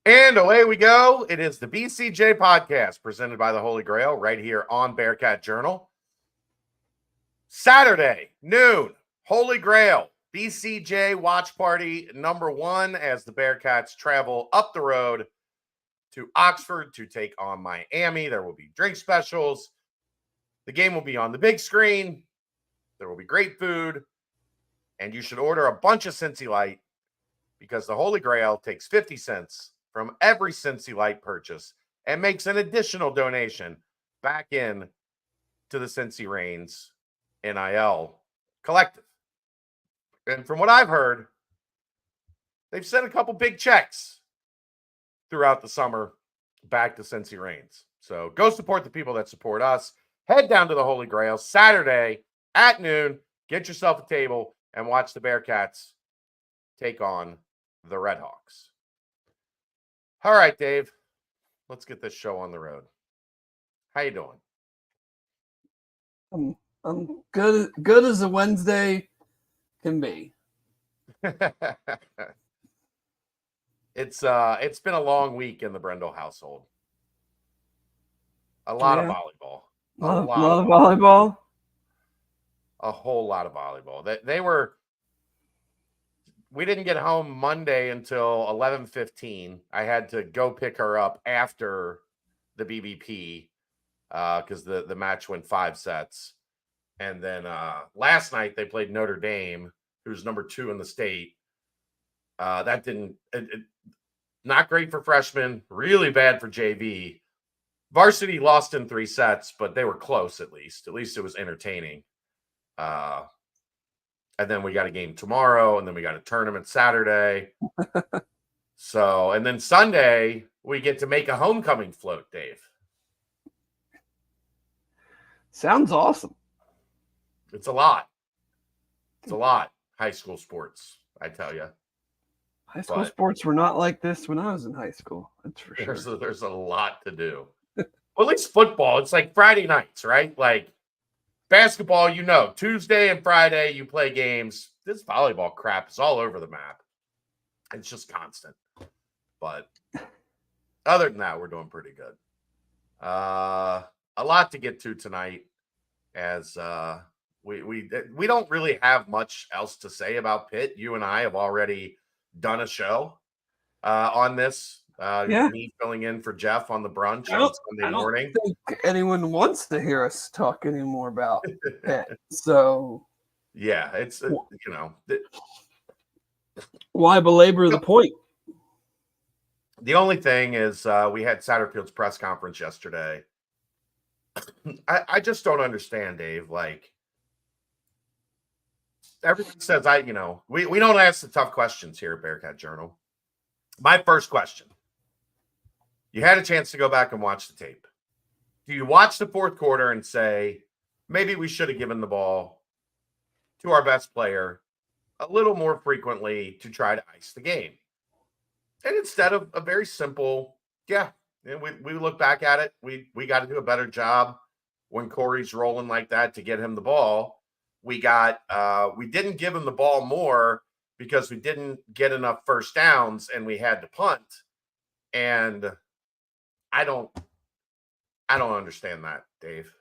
And away we go. It is the BCJ podcast presented by the Holy Grail right here on Bearcat Journal. Saturday, noon, Holy Grail, BCJ watch party number 1 as the Bearcats travel up the road to Oxford to take on Miami. There will be drink specials. The game will be on the big screen. There will be great food. And you should order a bunch of Cincy Light because the Holy Grail takes 50 cents from every Cincy Light purchase and makes an additional donation back in to the Cincy Reigns NIL collective. And from what I've heard, they've sent a couple big checks throughout the summer back to Cincy Reigns. So go support the people that support us. Head down to the Holy Grail Saturday at noon. Get yourself a table and watch the Bearcats take on the Redhawks. All right, Dave, let's get this show on the road. How you doing? I'm good as a Wednesday can be. It's been a long week in the Brendel household. A lot of volleyball. A lot of volleyball. A whole lot of volleyball. We didn't get home Monday until 11:15. I had to go pick her up after the BBP because the match went 5 sets. And then last night they played Notre Dame, who's number 2 in the state. That didn't not great for freshmen, really bad for JV. Varsity lost in 3 sets, but they were close at least. At least it was entertaining. And then we got a game tomorrow, and then we got a tournament Saturday. And then Sunday, we get to make a homecoming float, Dave. Sounds awesome. It's a lot. It's a lot. High school sports, I tell you. High school sports were not like this when I was in high school. That's for sure. There's a lot to do. Well, at least football, it's like Friday nights, right? Like basketball, Tuesday and Friday you play games. This volleyball crap is all over the map. It's just constant. But other than that, we're doing pretty good. A lot to get to tonight as we don't really have much else to say about Pitt. You and I have already done a show on this. Me filling in for Jeff on the brunch on Sunday morning. I don't think anyone wants to hear us talk anymore about Pitt. So yeah, it's why belabor the point? The only thing is we had Satterfield's press conference yesterday. I just don't understand, Dave. Like everyone says, we don't ask the tough questions here at Bearcat Journal. My first question. You had a chance to go back and watch the tape. Do you watch the fourth quarter and say, maybe we should have given the ball to our best player a little more frequently to try to ice the game? And instead of a very simple, we look back at it. We got to do a better job when Corey's rolling like that to get him the ball. We didn't give him the ball more because we didn't get enough first downs and we had to punt. And I don't understand that, Dave.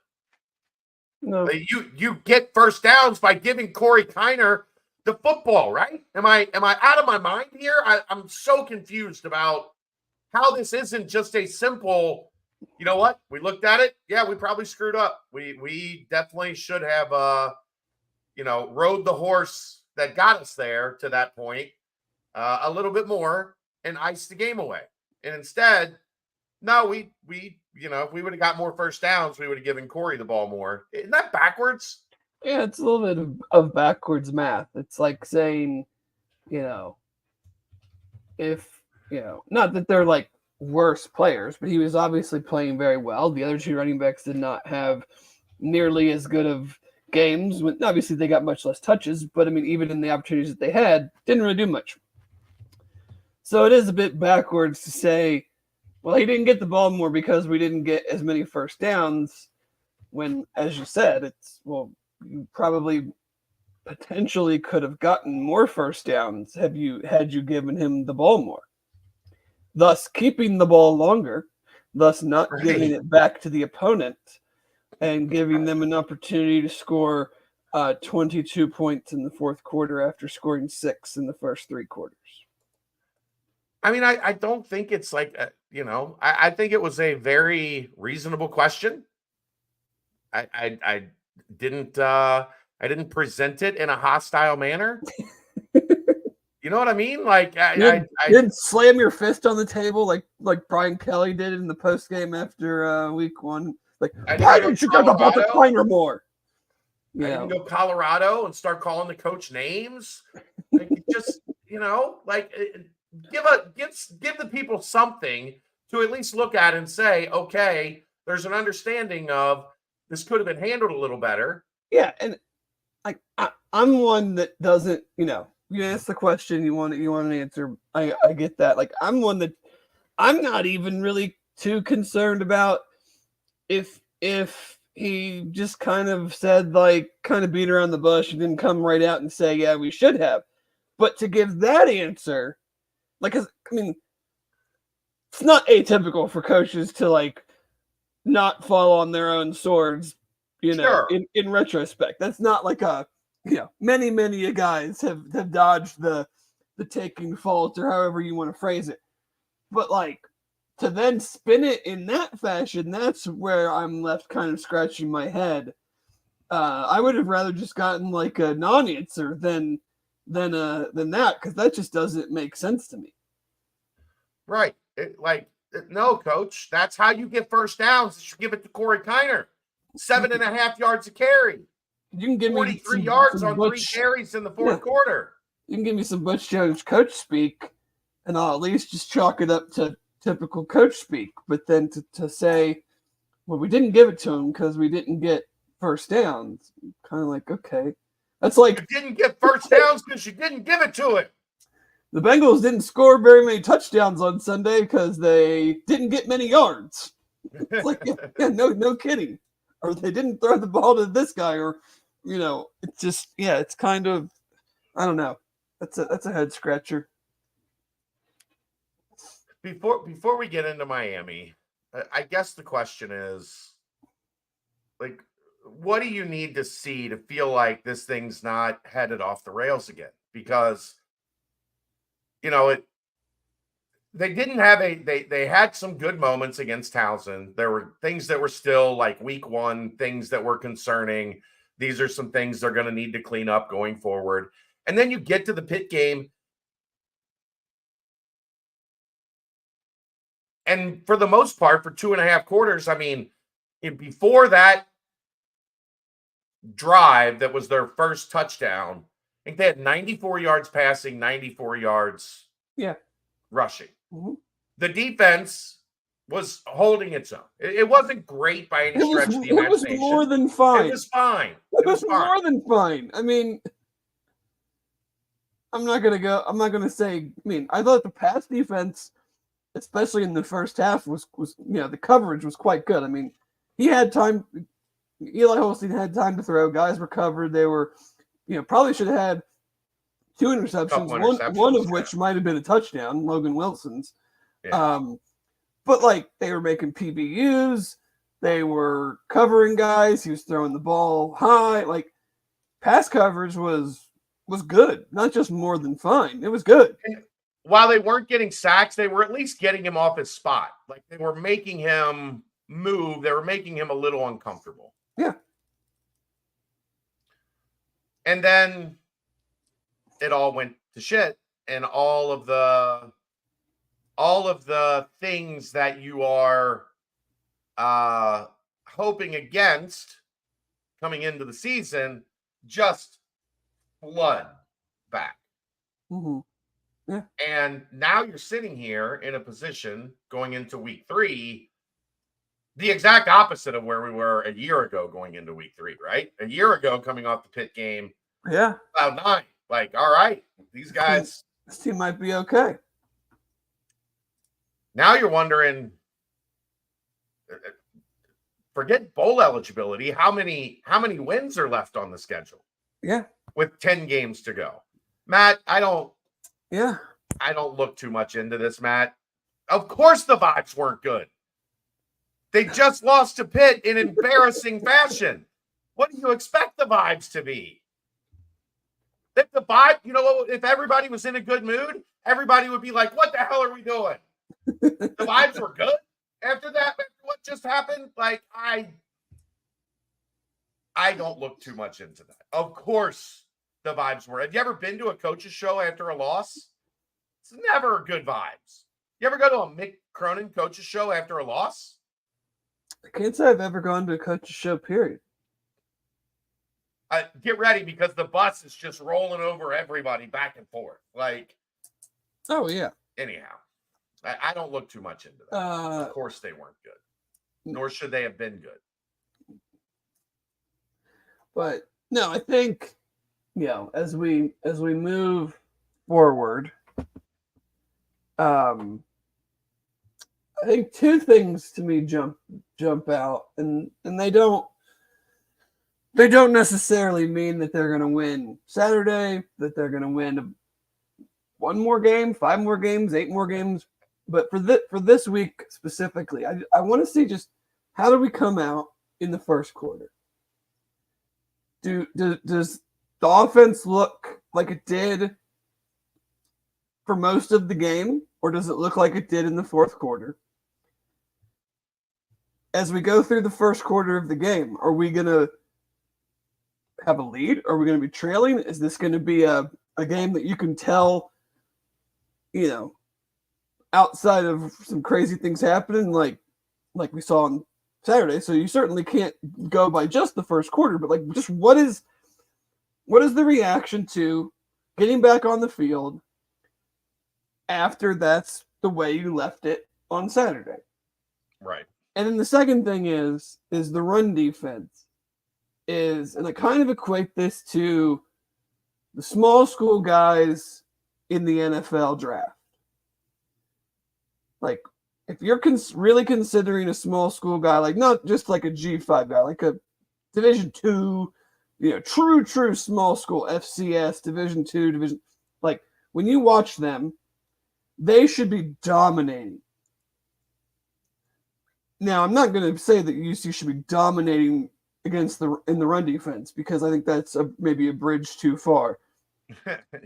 No. You get first downs by giving Corey Kiner the football, right? Am I out of my mind here? I'm so confused about how this isn't just a simple, you know what? We looked at it. Yeah, we probably screwed up. We definitely should have rode the horse that got us there to that point a little bit more and iced the game away. And instead, no, we if we would have got more first downs, we would have given Corey the ball more. Isn't that backwards? Yeah, it's a little bit of backwards math. It's like saying, if, not that they're like worse players, but he was obviously playing very well. The other 2 running backs did not have nearly as good of games. Obviously, they got much less touches, but I mean, even in the opportunities that they had, didn't really do much. So it is a bit backwards to say, well, he didn't get the ball more because we didn't get as many first downs when, as you said, you probably potentially could have gotten more first downs had you given him the ball more. thus keeping the ball longer, thus not Right. giving it back to the opponent, and giving them an opportunity to score 22 points in the fourth quarter after scoring 6 in the first 3 quarters. I mean, I don't think it's like, I think it was a very reasonable question. I didn't present it in a hostile manner. You know what I mean? Like You didn't slam your fist on the table like Brian Kelly did in the post game after week 1. Like, why didn't you get the ball to Kleiner more? I didn't go Colorado and start calling the coach names. Like, just like give the people something to at least look at and say, okay, there's an understanding of this could have been handled a little better. Yeah, and like I'm one that doesn't, you ask the question, you want an answer. I get that. Like, I'm one that I'm not even really too concerned about if he just kind of said, like, kind of beat around the bush and didn't come right out and say, yeah, we should have. But to give that answer, like, 'cause, I mean, it's not atypical for coaches to, like, not fall on their own swords, Sure. in retrospect. That's not like many guys have dodged the taking fault or however you want to phrase it. But, like, to then spin it in that fashion, that's where I'm left kind of scratching my head. I would have rather just gotten like a non-answer than that, because that just doesn't make sense to me. Right. No, coach, that's how you get first downs. You give it to Corey Kiner. 7.5 yards a carry. You can give 43 me yards on 3 carries in the fourth quarter. You can give me some Butch Jones coach speak, and I'll at least just chalk it up to typical coach speak. But then to say, well, we didn't give it to him because we didn't get first downs, kind of like, okay. That's like, you didn't get first downs because you didn't give it to it. The Bengals didn't score very many touchdowns on Sunday because they didn't get many yards. It's like, no kidding. Or they didn't throw the ball to this guy, or it's just, it's kind of, I don't know. That's a head scratcher. Before we get into Miami, I guess the question is, like, what do you need to see to feel like this thing's not headed off the rails again? Because they didn't have they had some good moments against Towson. There were things that were still like week 1, things that were concerning. These are some things they're going to need to clean up going forward. And then you get to the Pitt game, and for the most part, for 2.5 quarters, I mean, before that drive that was their first touchdown, I think they had 94 yards passing, 94 yards rushing. Mm-hmm. The defense was holding its own. It wasn't great by any stretch of the imagination. It was more than fine. It was fine. It was more than fine. I mean, I'm not going to say, I mean, I thought the pass defense, especially in the first half, was the coverage was quite good. I mean, he had time. Eli Holstein had time to throw. Guys were covered. They were, probably should have had 2 interceptions, one of which might have been a touchdown, Logan Wilson's. Yeah. But, like, they were making PBUs. They were covering guys. He was throwing the ball high. Like, pass coverage was good, not just more than fine. It was good. And while they weren't getting sacks, they were at least getting him off his spot. Like, they were making him move. They were making him a little uncomfortable. Yeah. And then it all went to shit, and all of the things that you are hoping against coming into the season just flood back. Mm-hmm. Yeah. And now you're sitting here in a position going into week 3, the exact opposite of where we were a year ago going into week 3, right? A year ago, coming off the Pitt game, yeah, cloud 9. Like, all right, these guys, this team might be okay. Now you're wondering, forget bowl eligibility, how many wins are left on the schedule? Yeah, with 10 games to go. Matt, I don't Yeah. I don't look too much into this, Matt. Of course the vibes weren't good. They just lost to Pitt in embarrassing fashion. What do you expect the vibes to be? If the vibe, if everybody was in a good mood, everybody would be like, what the hell are we doing? The vibes were good after that, after what just happened. Like, I don't look too much into that. Of course the vibes were. Have you ever been to a coach's show after a loss? It's never good vibes. You ever go to a Mick Cronin coach's show after a loss? I can't say I've ever gone to a coach's show, period. Get ready, because the bus is just rolling over everybody back and forth. Like, oh, yeah. Anyhow, I don't look too much into that. Of course they weren't good, nor should they have been good. But no, I think, as we move forward, I think two things to me jump out, and they don't necessarily mean that they're going to win Saturday, that they're going to win one more game, 5 more games, 8 more games. But for this week specifically, I want to see just how do we come out in the first quarter? Does the offense look like it did for most of the game, or does it look like it did in the fourth quarter? As we go through the first quarter of the game, are we going to have a lead? Are we going to be trailing? Is this going to be a game that you can tell, outside of some crazy things happening like we saw on Saturday? So you certainly can't go by just the first quarter, but like, just what is the reaction to getting back on the field after that's the way you left it on Saturday? Right. And then the second thing is the run defense and I kind of equate this to the small school guys in the NFL draft. Like, if you're really considering a small school guy, like not just like a G5 guy, like a Division II, true small school, FCS, Division II, like when you watch them, they should be dominating. Now, I'm not going to say that UC should be dominating in the run defense, because I think that's maybe a bridge too far.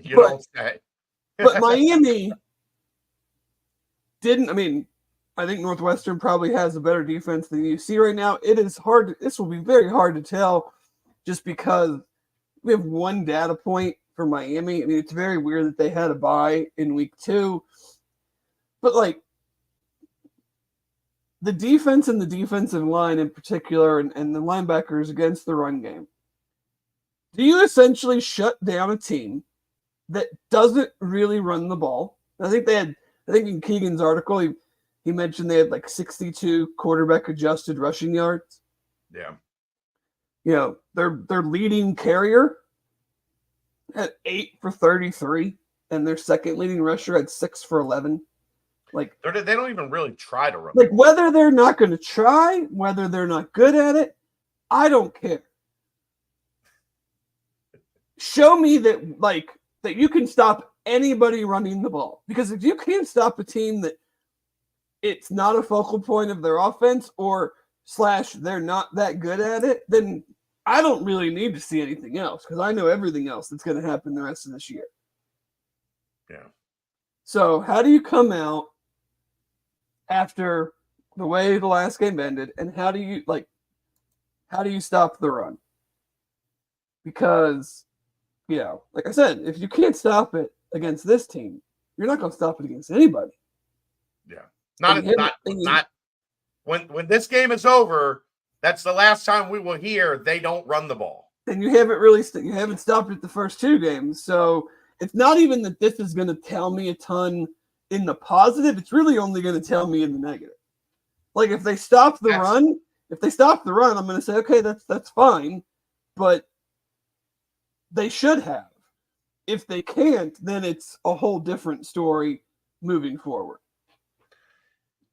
Don't say. But Miami didn't. I mean, I think Northwestern probably has a better defense than UC right now. It is hard. This will be very hard to tell, just because we have one data point for Miami. I mean, it's very weird that they had a bye in week 2, but like, the defense and the defensive line in particular, and the linebackers against the run game, do you essentially shut down a team that doesn't really run the ball? I think in Keegan's article, he mentioned they had like 62 quarterback adjusted rushing yards. Yeah. Their leading carrier had 8 for 33, and their second leading rusher had 6 for 11. Like, they don't even really try to run. Like, whether they're not going to try, whether they're not good at it, I don't care. Show me that you can stop anybody running the ball. Because if you can't stop a team that it's not a focal point of their offense, or / they're not that good at it, then I don't really need to see anything else, because I know everything else that's going to happen the rest of this year. Yeah. So how do you come out after the way the last game ended, and how do you stop the run? Because, like I said, if you can't stop it against this team, you're not going to stop it against anybody. Yeah. Not when this game is over, that's the last time we will hear they don't run the ball. And you haven't stopped it the first 2 games. So it's not even that this is going to tell me a ton in the positive. It's really only going to tell me in the negative. Like, if they stop the run, I'm going to say, okay, that's fine, but they should have. If they can't, then it's a whole different story moving forward.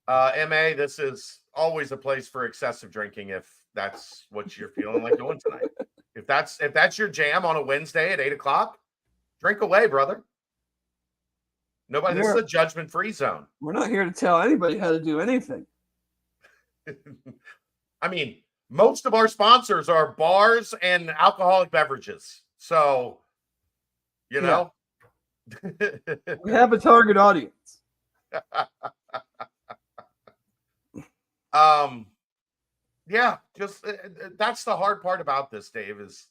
MA, this is always a place for excessive drinking if that's what you're feeling like doing tonight. If that's your jam on a Wednesday at 8:00, drink away, brother. Nobody. This is a judgment-free zone. We're not here to tell anybody how to do anything. I mean, most of our sponsors are bars and alcoholic beverages. So, you know. We have a target audience. Yeah, just that's the hard part about this, Dave, is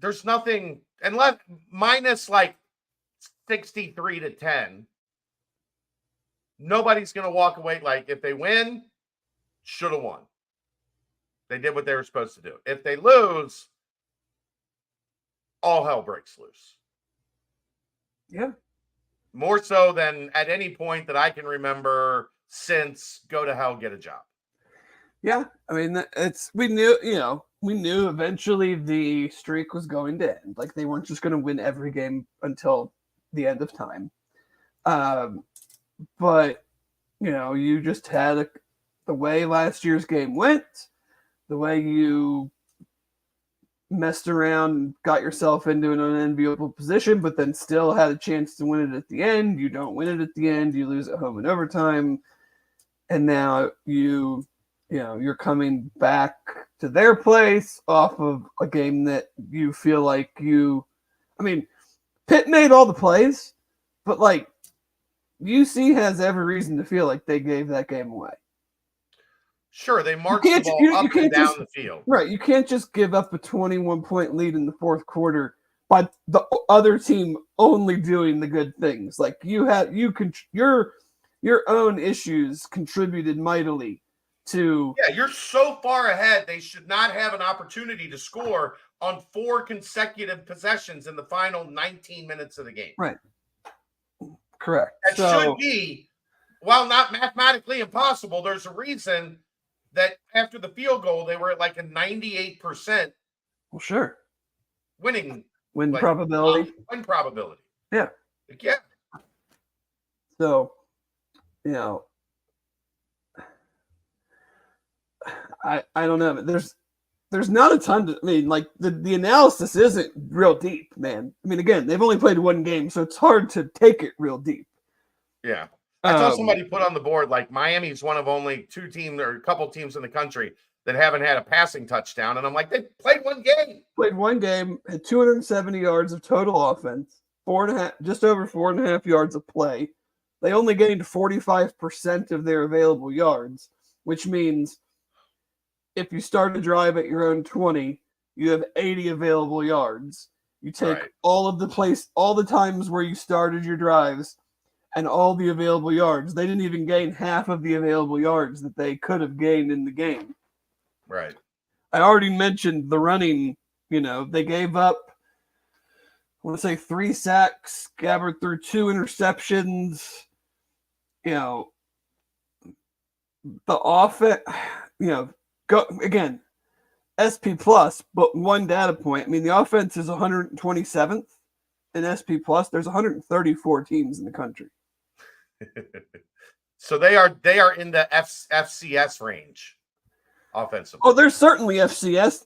there's nothing unless minus like 63-10. Nobody's gonna walk away like if they win, should have won. They did what they were supposed to do. If they lose, all hell breaks loose. Yeah. More so than at any point that I can remember since go to hell, get a job. Yeah. I mean, we knew eventually the streak was going to end. Like they weren't just going to win every game until the end of time. But, you just had the way last year's game went, the way you messed around and got yourself into an unenviable position, but then still had a chance to win it at the end. You don't win it at the end. You lose at home in overtime. And now you're coming back to their place off of a game that you feel like Pitt made all the plays, but like UC has every reason to feel like they gave that game away. Sure, they marched the ball up and down the field. Right, you can't just give up a 21-point lead in the fourth quarter by the other team only doing the good things. Like your own issues contributed mightily to. Yeah, you're so far ahead. They should not have an opportunity to score on 4 consecutive possessions in the final 19 minutes of the game. Right. Correct. That should be, while not mathematically impossible, there's a reason that after the field goal, they were at like a 98%. Well, sure. Win probability. Win probability. Yeah. Yeah. So, I don't know. There's not a ton to, the analysis isn't real deep, man. I mean, again, they've only played one game, so it's hard to take it real deep. Yeah. I saw somebody put on the board, like Miami's one of only 2 teams or a couple teams in the country that haven't had a passing touchdown. And I'm like, they played one game. Played one game, had 270 yards of total offense, just over 4.5 yards of play. They only gained 45% of their available yards, which means if you start a drive at your own 20, you have 80 available yards. You take all the times where you started your drives and all the available yards. They didn't even gain half of the available yards that they could have gained in the game. Right. I already mentioned the running. They gave up, I want to say 3 sacks, Gabbard threw 2 interceptions. The offense, go again, SP plus, but one data point. I mean, the offense is 127th in SP plus. There's 134 teams in the country. So they are in the FCS range offensively. Oh, there's certainly FCS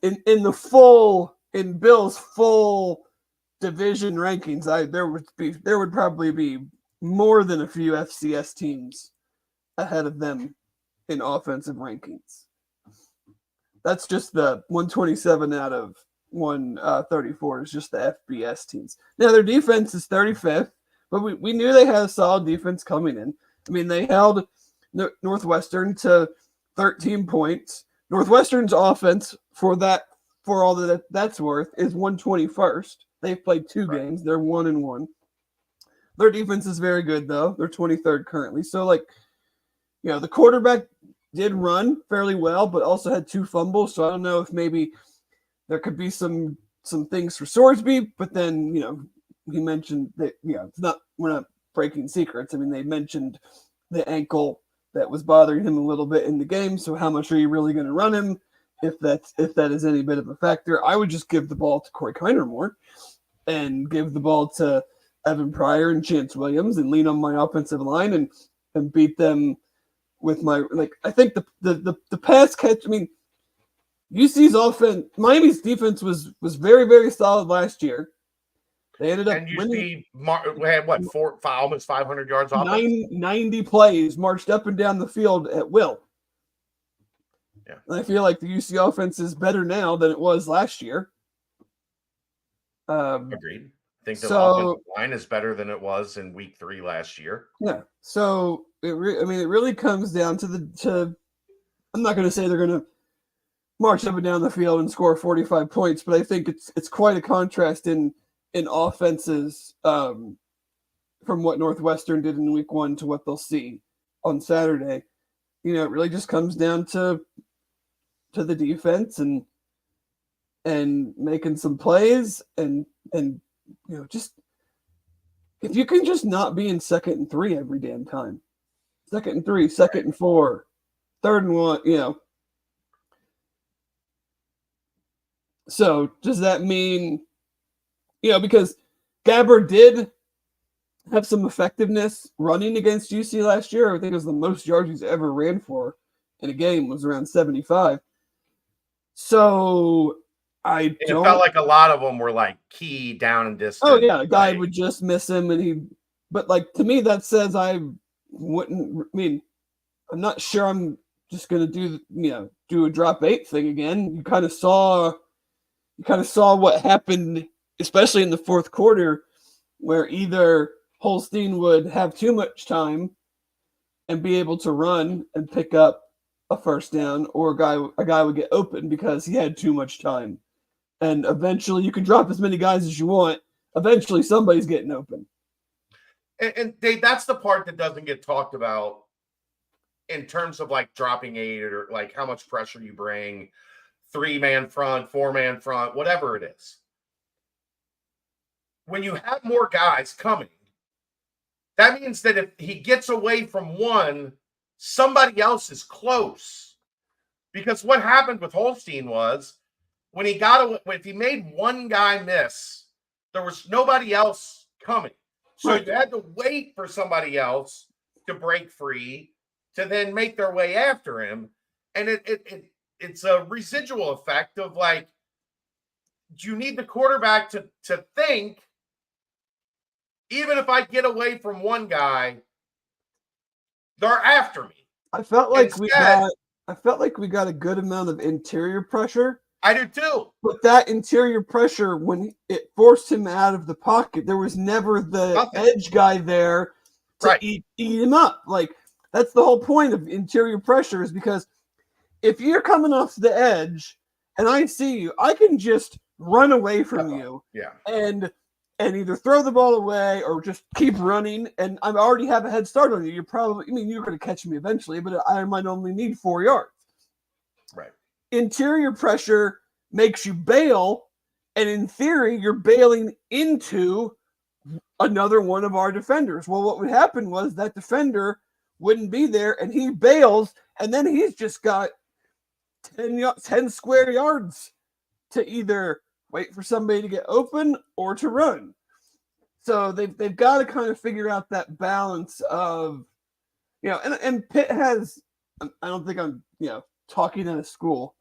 in Bill's full division rankings. There would probably be more than a few FCS teams ahead of them in offensive rankings. That's just the 127 out of 134 is just the FBS teams. Now their defense is 35th, but we knew they had a solid defense coming in. I mean, they held Northwestern to 13 points. Northwestern's offense for all that's worth is 121st. They've played 2 games. They're 1-1. Their defense is very good though. They're 23rd currently. So the quarterback did run fairly well, but also had 2 fumbles. So I don't know if maybe there could be some things for Sorsby, but then, he mentioned that, we're not breaking secrets. I mean, they mentioned the ankle that was bothering him a little bit in the game. So how much are you really going to run him? If that is any bit of a factor, I would just give the ball to Corey Kiner more and give the ball to Evan Pryor and Chance Williams and lean on my offensive line and beat them with my, I think the pass catch. I mean, UC's offense, Miami's defense was very, very solid last year. They ended up And you winning. see, we had what, almost 500 yards offense? 90 plays marched up and down the field at will. Yeah. And I feel like the UC offense is better now than it was last year. Agreed. I think the so offensive line is better than it was in week 3 last year. yeah. So it really comes down to I'm not going to say they're going to march up and down the field and score 45 points, but I think it's quite a contrast in offenses from what Northwestern did in week 1 to what they'll see on Saturday. You know, it really just comes down to the defense and making some plays and you know, just if you can just not be in 2nd and 3 every damn time. 2nd and 3, 2nd and 4, 3rd and 1, you know. So does that mean, you know, because Gabbard did have some effectiveness running against UC last year. I think it was the most yards he's ever ran for in a game was around 75. So it felt like a lot of them were like key down and distance. Oh yeah, a guy would just miss him, but like to me that says I wouldn't. I mean, I'm not sure I'm just gonna do a drop 8 thing again. You kind of saw what happened, especially in the 4th quarter, where either Holstein would have too much time and be able to run and pick up a first down, or a guy would get open because he had too much time. And eventually you can drop as many guys as you want. Eventually somebody's getting open. And Dave, that's the part that doesn't get talked about in terms of like dropping 8 or like how much pressure you bring, 3-man front, 4-man front, whatever it is. When you have more guys coming, that means that if he gets away from one, somebody else is close. Because what happened with Holstein was when he got away, if he made one guy miss, there was nobody else coming. So you had to wait for somebody else to break free to then make their way after him. And it's a residual effect of like, you need the quarterback to think, even if I get away from one guy, they're after me. I felt like we got a good amount of interior pressure. I do too. But that interior pressure, when it forced him out of the pocket, there was never the edge guy there to eat him up. Like, that's the whole point of interior pressure, is because if you're coming off the edge and I see you, I can just run away from you and either throw the ball away or just keep running, and I already have a head start on you. You're going to catch me eventually, but I might only need 4 yards. Right. Interior pressure makes you bail, and in theory, you're bailing into another one of our defenders. Well, what would happen was that defender wouldn't be there, and he bails, and then he's just got 10 square yards to either wait for somebody to get open or to run. So they've got to kind of figure out that balance of, and Pitt has, I don't think I'm, talking out of school.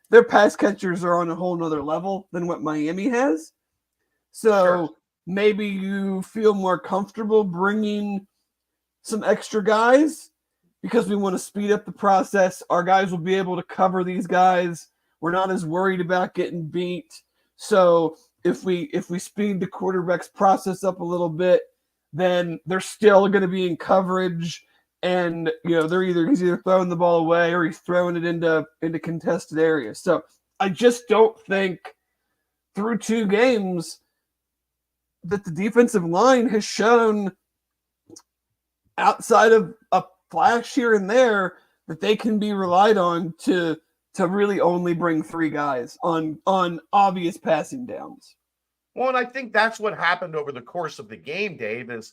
Their pass catchers are on a whole nother level than what Miami has. So maybe you feel more comfortable bringing some extra guys because we want to speed up the process. Our guys will be able to cover these guys. We're not as worried about getting beat. So if we speed the quarterback's process up a little bit, then they're still going to be in coverage. And he's either throwing the ball away or he's throwing it into contested areas. So I just don't think through 2 games that the defensive line has shown, outside of a flash here and there, that they can be relied on to really only bring 3 guys on obvious passing downs. Well, and I think that's what happened over the course of the game, Dave, is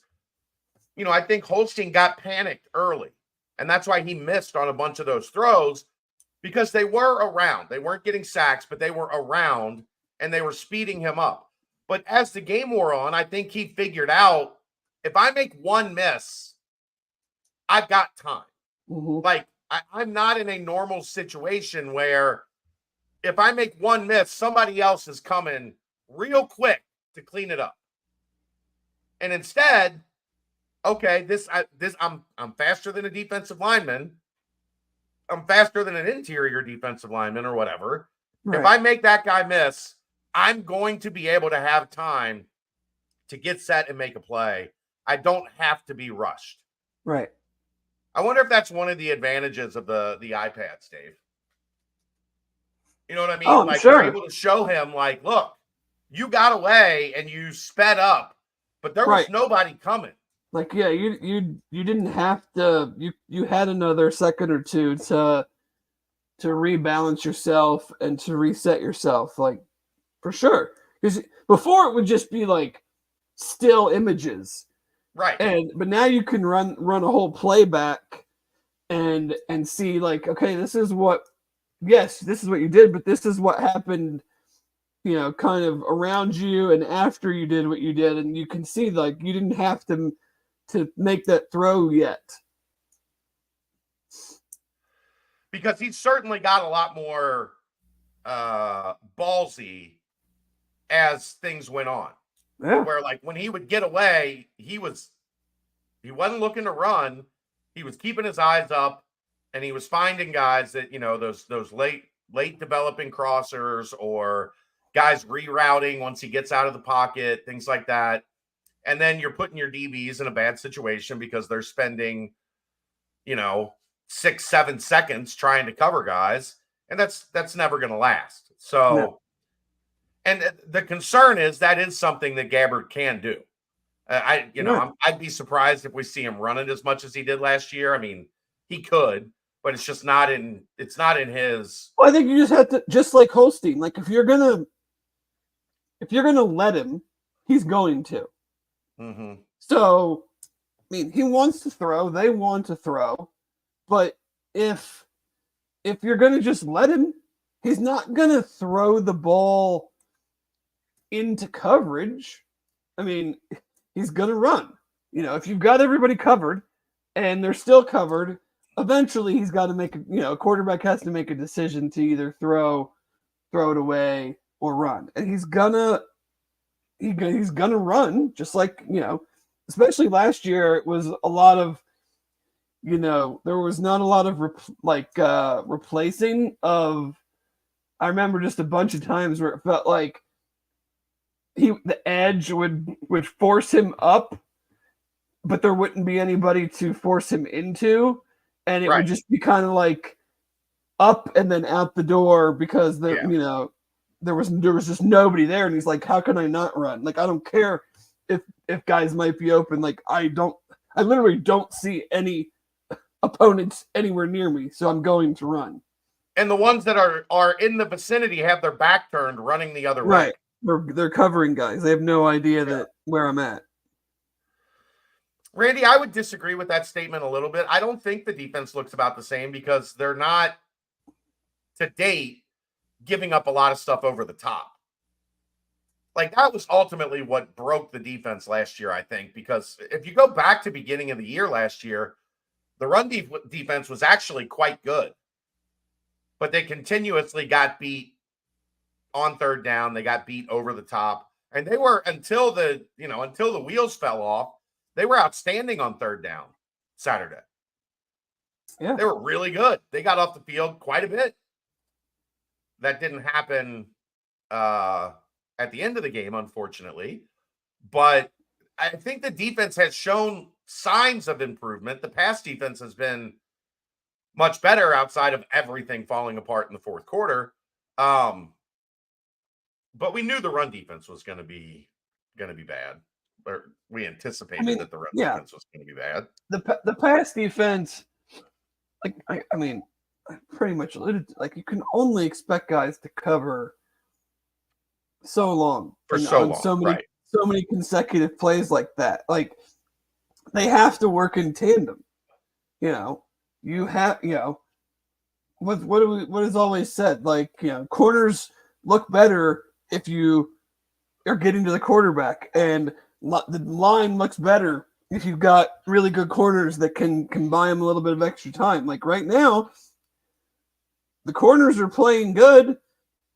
I think Holstein got panicked early, and that's why he missed on a bunch of those throws, because they were around. They weren't getting sacks, but they were around, and they were speeding him up. But as the game wore on, I think he figured out, if I make one miss, I've got time. Mm-hmm. Like, I'm not in a normal situation where if I make one miss, somebody else is coming real quick to clean it up. And instead, okay, I'm faster than a defensive lineman. I'm faster than an interior defensive lineman or whatever. Right. If I make that guy miss, I'm going to be able to have time to get set and make a play. I don't have to be rushed. Right. I wonder if that's one of the advantages of the iPads, Dave. You know what I mean? Oh, I'm like sure. We're able to show him, like, look, you got away and you sped up, but there was nobody coming. Like, yeah, you didn't have to. You had another second or two to rebalance yourself and to reset yourself, like, for sure. Because before it would just be like still images, right? But now you can run a whole playback and see, like, okay, this is what you did, but this is what happened, kind of around you and after you did what you did, and you can see, like, you didn't have to make that throw yet. Because he's certainly got a lot more ballsy as things went on. Yeah. Where, like, when he would get away, he wasn't looking to run. He was keeping his eyes up, and he was finding guys that, those late developing crossers or guys rerouting once he gets out of the pocket, things like that. And then you're putting your DBs in a bad situation because they're spending, 6-7 seconds trying to cover guys, and that's never going to last. So, no. And the concern is that is something that Gabbert can do. I'd be surprised if we see him running as much as he did last year. I mean, he could, but it's just not in his. Well, I think you just have to, just like Holstein, like, if you're gonna let him, he's going to. Mm-hmm. So, I mean, he wants to throw. They want to throw. But if you're going to just let him, he's not going to throw the ball into coverage. I mean, he's going to run. If you've got everybody covered and they're still covered, eventually he's got to make a quarterback has to make a decision to either throw it away or run. And he's going to run, just like, especially last year. It was a lot of, there was not a lot of replacing of. I remember just a bunch of times where it felt like the edge would force him up, but there wouldn't be anybody to force him into, and it would just be kind of like up and then out the door because there was just nobody there, and he's like, how can I not run? Like, I don't care if guys might be open. Like, I literally don't see any opponents anywhere near me, so I'm going to run. And the ones that are in the vicinity have their back turned, running the other way. They're covering guys. They have no idea that where I'm at. Randy, I would disagree with that statement a little bit. I don't think the defense looks about the same because they're not, to date, giving up a lot of stuff over the top. Like, that was ultimately what broke the defense last year, I think, because if you go back to beginning of the year last year, the run defense was actually quite good, but they continuously got beat on third down. They got beat over the top, and they were, until the wheels fell off, they were outstanding on third down Saturday. Yeah, they were really good. They got off the field quite a bit. That didn't happen at the end of the game, unfortunately, but I think the defense has shown signs of improvement. The pass defense has been much better outside of everything falling apart in the fourth quarter. But we knew the run defense was going to be bad. Or we anticipated that the run defense was going to be bad. The pass defense, like, I mean, I pretty much alluded to, like, you can only expect guys to cover so long for so long, so many consecutive plays like that. Like, they have to work in tandem. You have, what is always said, like, corners look better if you are getting to the quarterback, and the line looks better if you've got really good corners that can buy them a little bit of extra time. Like, right now, the corners are playing good,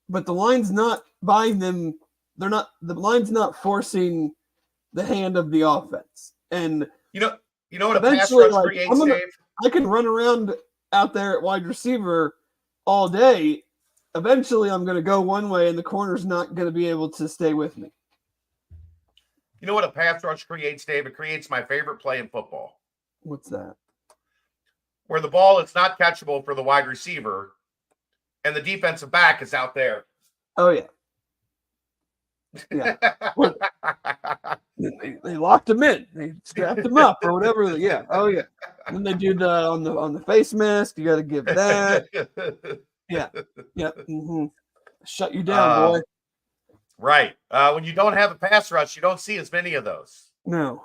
but the line's not buying them. The line's not forcing the hand of the offense. And you know what a pass eventually, rush like creates, Dave? I can run around out there at wide receiver all day. Eventually, I'm going to go one way, and the corner's not going to be able to stay with me. You know what a pass rush creates, Dave? It creates my favorite play in football. What's that? Where the ball is not catchable for the wide receiver, and the defensive back is out there. Oh, yeah. Yeah. They locked him in. They strapped him up or whatever. Yeah. Oh, yeah. And then they do the on the face mask. You got to give that. Yeah. Yeah. Mm-hmm. Shut you down, boy. Right. When you don't have a pass rush, you don't see as many of those. No.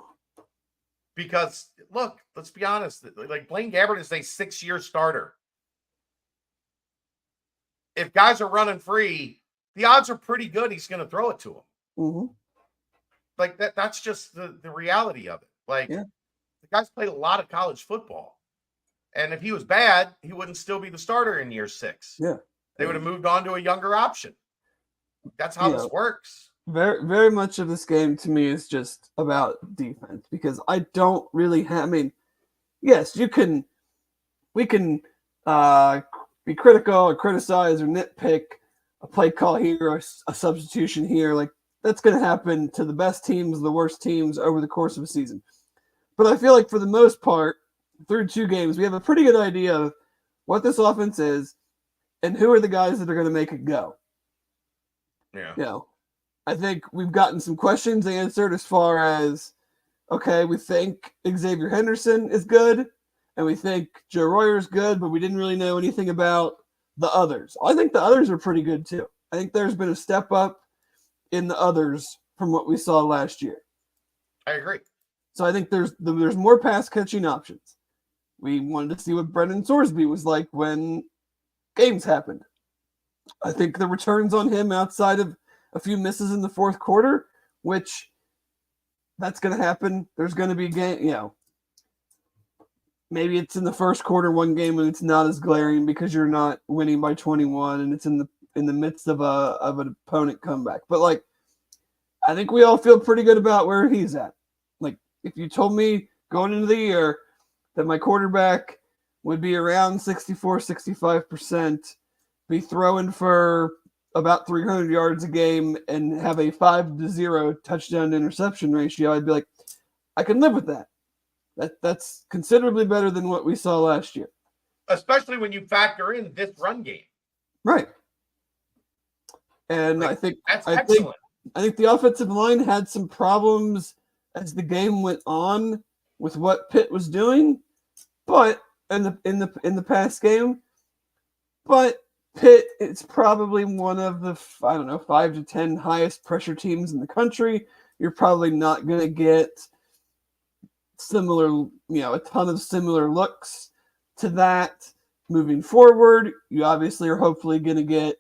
Because, look, let's be honest. Like, Blaine Gabbert is a 6-year starter. If guys are running free, the odds are pretty good he's going to throw it to them. Mm-hmm. Like, that's just the reality of it. Like, the guy's played a lot of college football. And if he was bad, he wouldn't still be the starter in year 6. Yeah. They would have moved on to a younger option. That's how this works. Very, very much of this game to me is just about defense because I don't really have. I mean, yes, we can be critical or criticize or nitpick a play call here or a substitution here. Like that's going to happen to the best teams, the worst teams over the course of a season. But I feel like for the most part, through 2 games, we have a pretty good idea of what this offense is and who are the guys that are going to make it go. Yeah. I think we've gotten some questions answered as far as, okay, we think Xavier Henderson is good, and we think Joe Royer is good, but we didn't really know anything about the others. I think the others are pretty good too. I think there's been a step up in the others from what we saw last year. I agree. So I think there's more pass catching options. We wanted to see what Brendan Sorsby was like when games happened. I think the returns on him outside of a few misses in the fourth quarter, which that's going to happen. There's going to be game, maybe it's in the first quarter one game and it's not as glaring because you're not winning by 21 and it's in the midst of an opponent comeback. But like, I think we all feel pretty good about where he's at. Like, if you told me going into the year that my quarterback would be around 64-65%, be throwing for about 300 yards a game and have a 5-0 touchdown to interception ratio, I'd be like, I can live with that. That's considerably better than what we saw last year. Especially when you factor in this run game. Right. And I think excellent. I think the offensive line had some problems as the game went on with what Pitt was doing, but in the past game, but Pitt is probably one of the 5 to 10 highest pressure teams in the country. You're probably not going to get a ton of similar looks to that moving forward. You obviously are hopefully going to get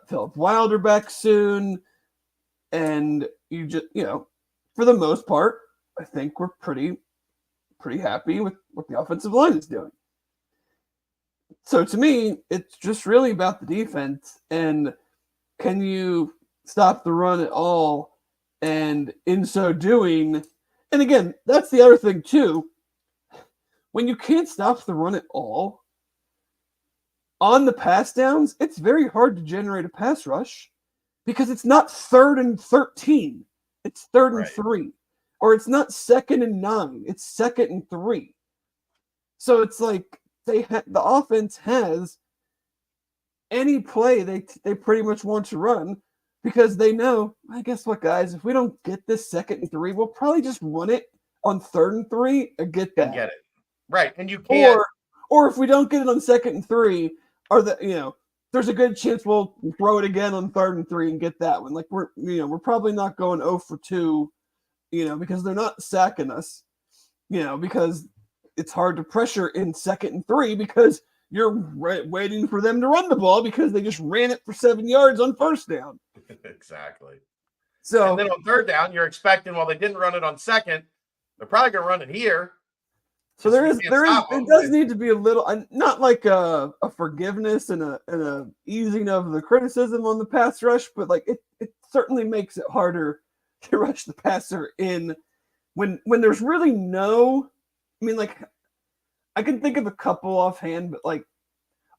Philip Wilder back soon. And you just, for the most part, I think we're pretty happy with what the offensive line is doing. So to me, it's just really about the defense and can you stop the run at all? And in so doing, and again, that's the other thing too. When you can't stop the run at all, on the pass downs, it's very hard to generate a pass rush because it's not 3rd and 13. It's 3rd and 3. Or it's not 2nd and 9. It's 2nd and 3. So it's like the offense has any play they pretty much want to run because they know, I guess what, guys, if we don't get this 2nd and 3, we'll probably just run it on 3rd and 3 and get that. And get it. Right. And you can't. Or if we don't get it on 2nd and 3, there's a good chance we'll throw it again on 3rd and 3 and get that one. Like we're probably not going 0 for 2, because they're not sacking us, because it's hard to pressure in 2nd and 3 because you're waiting for them to run the ball because they just ran it for 7 yards on 1st down. Exactly. So and then on 3rd down, you're expecting, they didn't run it on 2nd, they're probably going to run it here. So it does need to be a little, not like a forgiveness and a easing of the criticism on the pass rush, but like it certainly makes it harder to rush the passer in when there's really no. I mean, like, I can think of a couple offhand, but like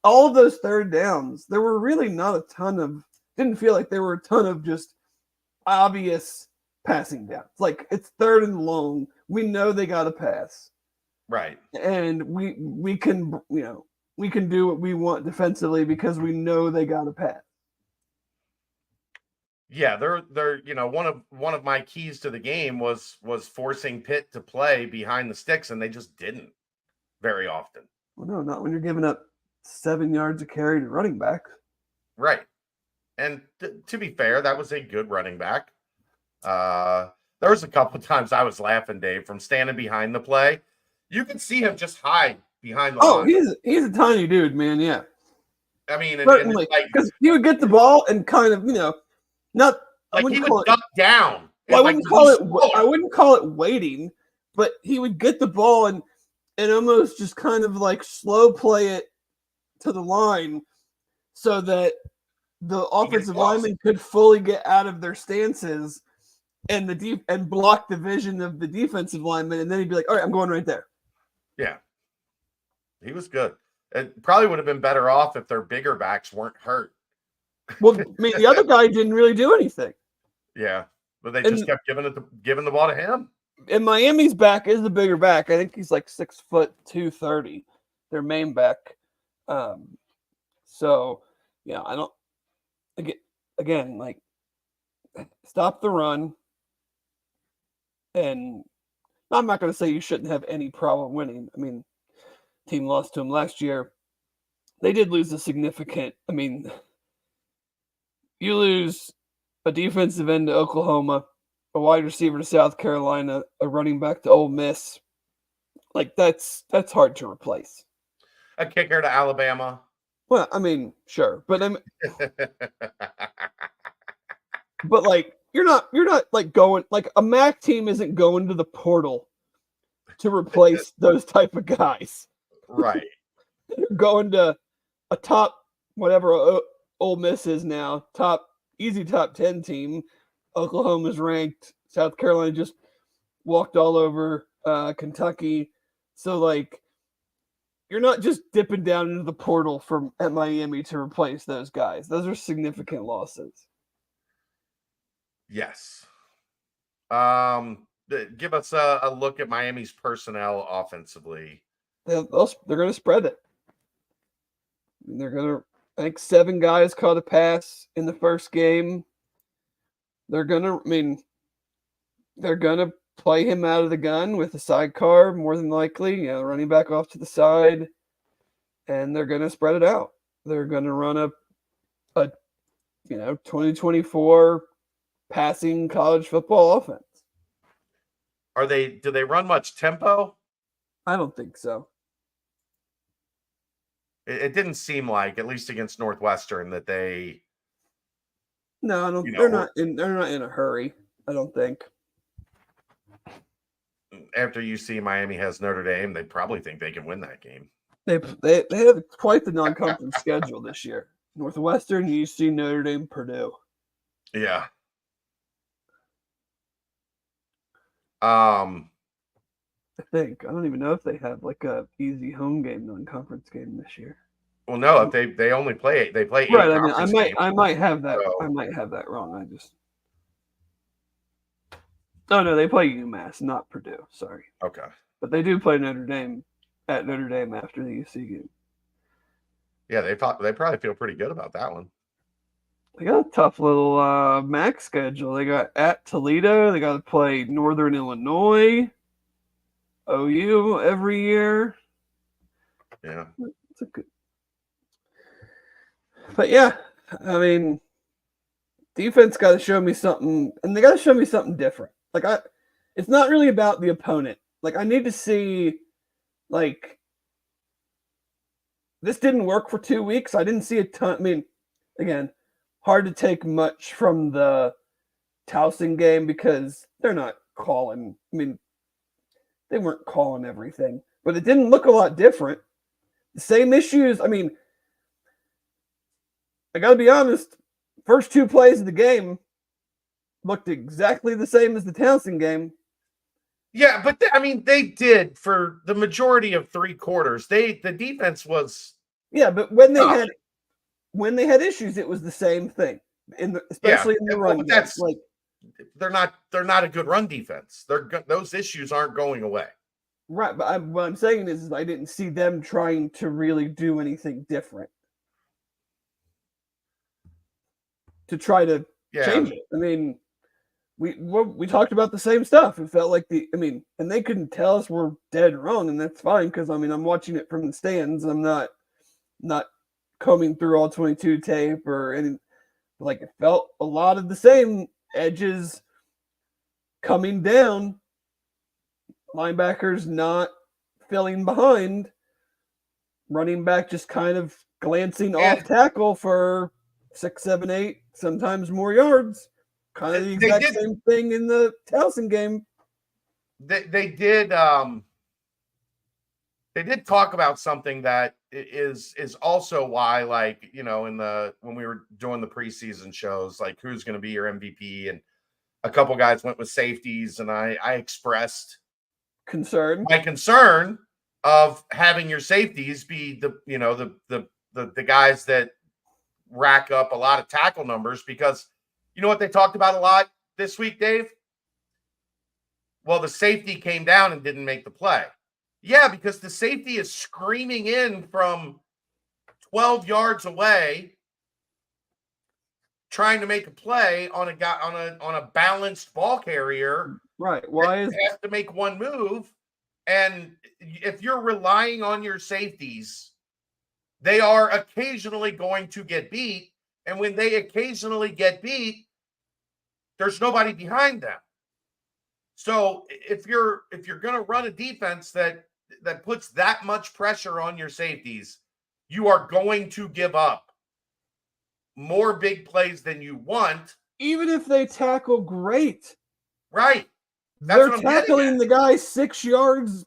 all of those third downs, there were really not a ton of. Didn't feel like there were a ton of just obvious passing downs. Like, it's third and long. We know they got to pass. Right. And we can, we can do what we want defensively because we know they got to pass. Yeah, they're one of my keys to the game was forcing Pitt to play behind the sticks, and they just didn't very often. Well, no, not when you're giving up 7 yards of carry to running back. Right. And to be fair, that was a good running back. There was a couple of times I was laughing, Dave, from standing behind the play. You could see him just hide behind the line. He's a tiny dude, man. Yeah. I mean, certainly, because he would get the ball and kind of, not like he would duck down. Well, I wouldn't call it waiting, but he would get the ball and almost just kind of like slow play it to the line so that the offensive linemen could fully get out of their stances and and block the vision of the defensive lineman, and then he'd be like, "All right, I'm going right there." Yeah, he was good. It probably would have been better off if their bigger backs weren't hurt. Well, I mean, the other guy didn't really do anything. Yeah, but they just kept giving the ball to him. And Miami's back is the bigger back. I think he's like 6'2", 230. Their main back. So yeah, I don't. Again, like, stop the run. And I'm not going to say you shouldn't have any problem winning. I mean, team lost to them last year. They did lose a significant. I mean, you lose a defensive end to Oklahoma, a wide receiver to South Carolina, a running back to Ole Miss. Like, that's hard to replace. A kicker to Alabama. Well, I mean, sure, but but like you're not like going like a MAC team isn't going to the portal to replace those type of guys. Right. You're going to a top whatever Ole Miss is now, easy top 10 team. Oklahoma's ranked. South Carolina just walked all over Kentucky. So like you're not just dipping down into the portal at Miami to replace those guys. Those are significant losses. Yes. Give us a look at Miami's personnel offensively. They're going to spread it. They're going to, I think 7 guys caught a pass in the first game. They're going to play him out of the gun with a sidecar, more than likely, running back off to the side, and they're going to spread it out. They're going to run a 2024 passing college football offense. Do they run much tempo? I don't think so. It didn't seem like, at least against Northwestern, that they. No, I don't. They're not in a hurry. I don't think. After UC Miami has Notre Dame, they probably think they can win that game. They have quite the non-conference schedule this year. Northwestern, UC, Notre Dame, Purdue. Yeah. I think. I don't even know if they have like a easy home game, non-conference game this year. Well, no, if they only play 8 right. I mean, I might have that. So. I might have that wrong. Oh no, they play UMass, not Purdue. Sorry. Okay. But they do play Notre Dame at Notre Dame after the UC game. Yeah, they probably feel pretty good about that one. They got a tough little MAC schedule. They got at Toledo. They got to play Northern Illinois, OU every year. Yeah. It's a good. But yeah, I mean, defense got to show me something, and they got to show me something different. Like it's not really about the opponent. Like I need to see, like, this didn't work for 2 weeks. I didn't see a ton. I mean, again, hard to take much from the Towson game because they're not calling. I mean, they weren't calling everything, but it didn't look a lot different. The same issues. I mean, I got to be honest. First 2 plays of the game, looked exactly the same as the Townsend game. Yeah, but they did for the majority of 3 quarters. The defense was but when they had issues, it was the same thing. Especially in the run game. That's like they're not a good run defense. Those issues aren't going away. Right, but what I'm saying is I didn't see them trying to really do anything different to try to change it. I mean, we talked about the same stuff. It felt like and they couldn't tell us we're dead wrong, and that's fine because I'm watching it from the stands. I'm not combing through all 22 tape or any. Like it felt a lot of the same edges coming down, linebackers not filling behind, running back just kind of glancing off tackle for 6, 7, 8, sometimes more yards. Kind of the exact same thing in the Townsend game. They did talk about something that is also why, like, when we were doing the preseason shows, like who's going to be your MVP, and a couple guys went with safeties, and I expressed my concern of having your safeties be the guys that rack up a lot of tackle numbers, because you know what they talked about a lot this week, Dave? Well, the safety came down and didn't make the play. Yeah, because the safety is screaming in from 12 yards away, trying to make a play on a guy on a balanced ball carrier. Right. Why is has to make one move? And if you're relying on your safeties, they are occasionally going to get beat. And when they occasionally get beat, there's nobody behind them. So if you're going to run a defense that puts that much pressure on your safeties, you are going to give up more big plays than you want. Even if they tackle great. Right. They're tackling the guy 6 yards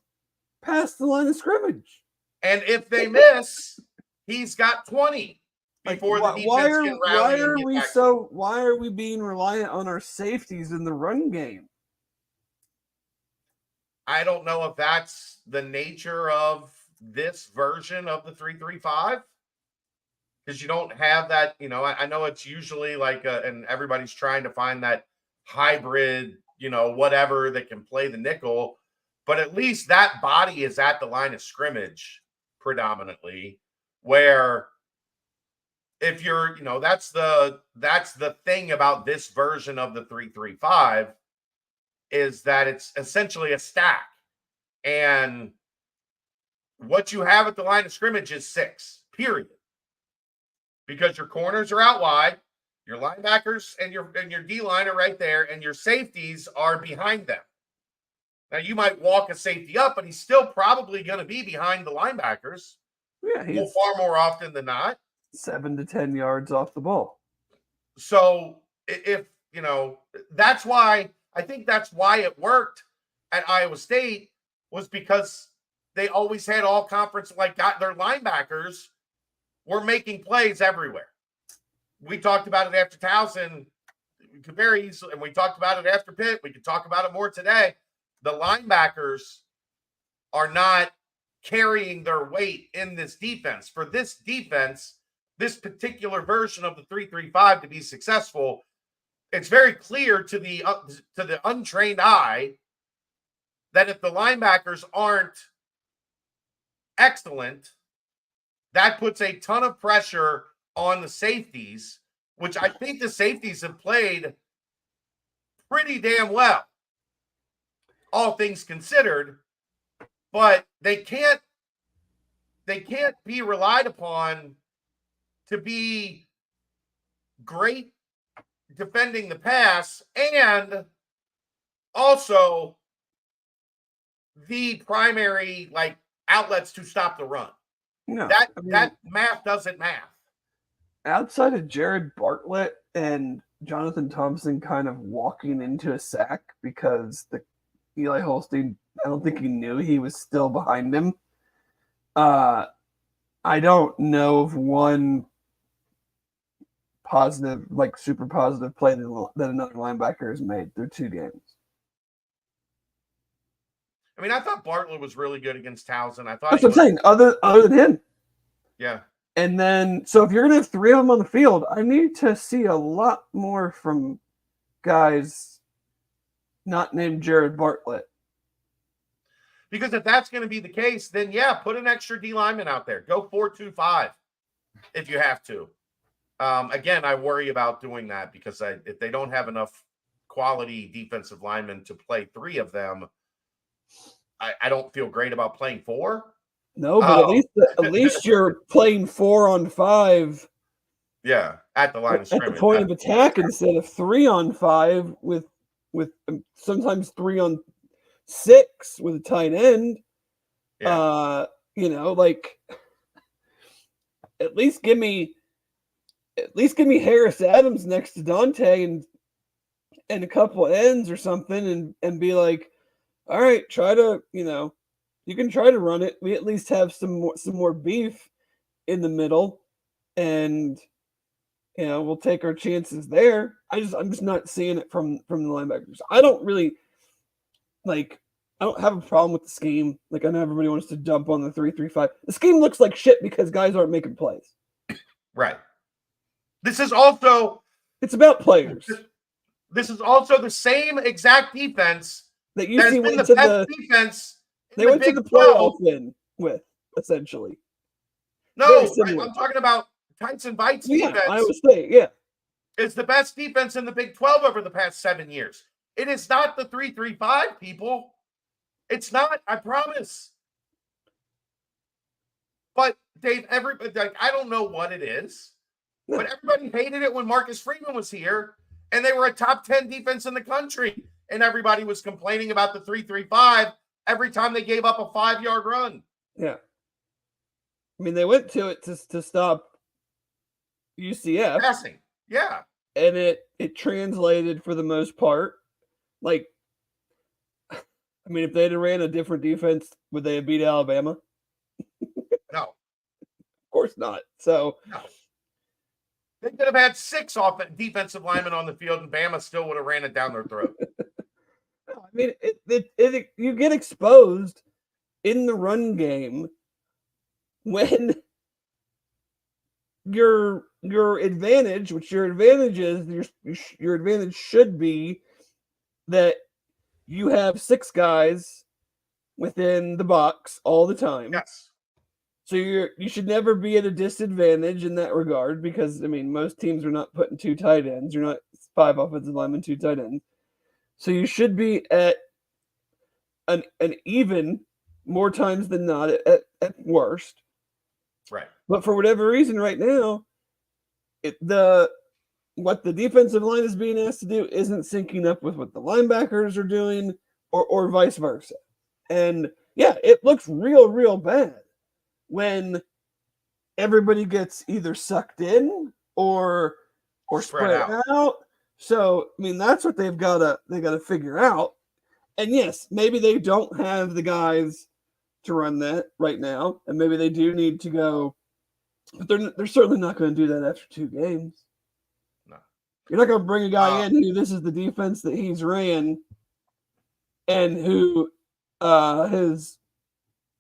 past the line of scrimmage. And if they miss, he's got 20 before the defense can rally. Why are we being reliant on our safeties in the run game? I don't know if that's the nature of this version of the 3-3-5, because you don't have that. I know it's usually like and everybody's trying to find that hybrid, whatever that can play the nickel, but at least that body is at the line of scrimmage predominantly, where if you're, that's the thing about this version of the 3-3-5 is that it's essentially a stack. And what you have at the line of scrimmage is 6, period. Because your corners are out wide, your linebackers and your D-line are right there, and your safeties are behind them. Now, you might walk a safety up, but he's still probably going to be behind the linebackers. Yeah, he's far more often than not. 7 to 10 yards off the ball. So if, that's why I think that's why it worked at Iowa State, was because they always had all conference, their linebackers were making plays everywhere. We talked about it after Townsend, very easily, and we talked about it after Pitt. We could talk about it more today. The linebackers are not carrying their weight in this defense. For this defense, this particular version of the 3-3-5 to be successful, it's very clear to the untrained eye that if the linebackers aren't excellent, that puts a ton of pressure on the safeties, which I think the safeties have played pretty damn well, all things considered, but they can't be relied upon to be great defending the pass and also the primary outlets to stop the run. No, that math doesn't math. Outside of Jared Bartlett and Jonathan Thompson kind of walking into a sack because the Eli Holstein, I don't think he knew he was still behind him. I don't know of one positive, like super positive play that another linebacker has made through 2 games. I mean, I thought Bartlett was really good against Townsend. I thought that's what I'm saying. Other than him, yeah. And then, so if you're gonna have 3 of them on the field, I need to see a lot more from guys not named Jared Bartlett. Because if that's going to be the case, then yeah, put an extra D lineman out there. Go 4-2-5 if you have to. Again, I worry about doing that because if they don't have enough quality defensive linemen to play 3 of them, I don't feel great about playing 4. No, but at least you're playing 4-on-5. Yeah, at the line of scrimmage. At the point of attack instead of 3-on-5 with sometimes 3-on-6 with a tight end. Yeah. Like at least give me Harris Adams next to Dante and a couple ends or something and be like, all right, try to, you can try to run it. We at least have some more beef in the middle, and we'll take our chances there. I'm just not seeing it from the linebackers. I don't have a problem with the scheme. Like, I know everybody wants to jump on the 3-3-5. The scheme looks like shit because guys aren't making plays. Right. This is also it's about players. This is also the same exact defense that UC went to the defense. They went to the playoff with essentially. No, I'm talking about Tyson Bites defense. Iowa State, yeah. It's the best defense in the Big 12 over the past 7 years. It is not the 3-3-5, people. It's not, I promise. But Dave, I don't know what it is, but everybody hated it when Marcus Freeman was here, and they were a top 10 defense in the country, and everybody was complaining about the 3-3-5 every time they gave up a 5-yard run. Yeah. I mean, they went to it to stop UCF. Passing. Yeah. And it translated for the most part. Like, I mean, if they'd have ran a different defense, would they have beat Alabama? No. Of course not. So no. They could have had 6 defensive linemen on the field, and Bama still would have ran it down their throat. I mean, you get exposed in the run game when your advantage, which your advantage is, your advantage should be that you have 6 guys within the box all the time. Yes. So you should never be at a disadvantage in that regard because, I mean, most teams are not putting 2 tight ends. You're not 5 offensive linemen, 2 tight ends. So you should be at an even more times than not at worst. Right. But for whatever reason right now, what the defensive line is being asked to do isn't syncing up with what the linebackers are doing or vice versa. And yeah, it looks real bad when everybody gets either sucked in or spread out. So, I mean, that's what they got to figure out. And yes, maybe they don't have the guys to run that right now, and maybe they do need to go, but they're certainly not going to do that after 2 games. No. You're not going to bring a guy in who this is the defense that he's ran and who his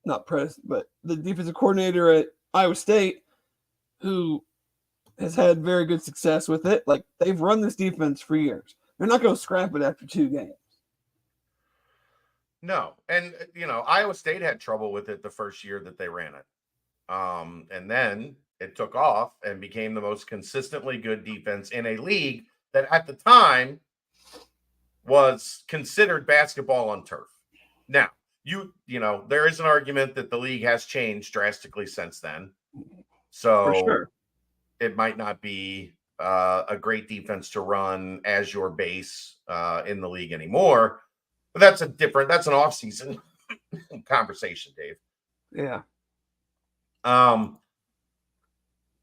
not press, but the defensive coordinator at Iowa State who has had very good success with it. Like, they've run this defense for years. They're not going to scrap it after 2 games. No. And, Iowa State had trouble with it the first year that they ran it. And then it took off and became the most consistently good defense in a league that at the time was considered basketball on turf. Now, there is an argument that the league has changed drastically since then. So for sure, it might not be a great defense to run as your base in the league anymore. But that's an off-season conversation, Dave. Yeah.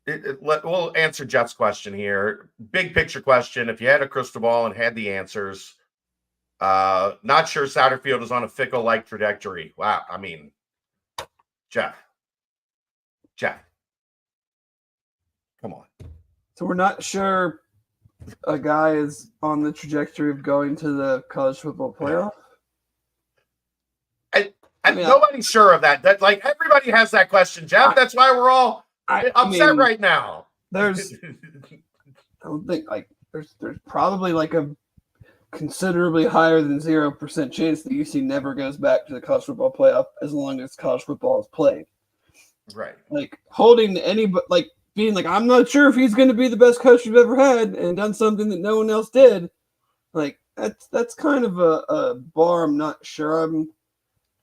We'll answer Jeff's question here. Big picture question. If you had a crystal ball and had the answers, not sure Satterfield is on a fickle-like trajectory. Wow. I mean, Jeff. Come on. So we're not sure a guy is on the trajectory of going to the college football playoff. Nobody's sure of that. That like everybody has that question, Jeff. That's why we're all upset right now. I don't think there's probably like a considerably higher than 0% chance that UC never goes back to the college football playoff as long as college football is played. Right. Like holding anybody, like being like, I'm not sure if he's going to be the best coach we've ever had and done something that no one else did. Like that's kind of a bar I'm not sure I'm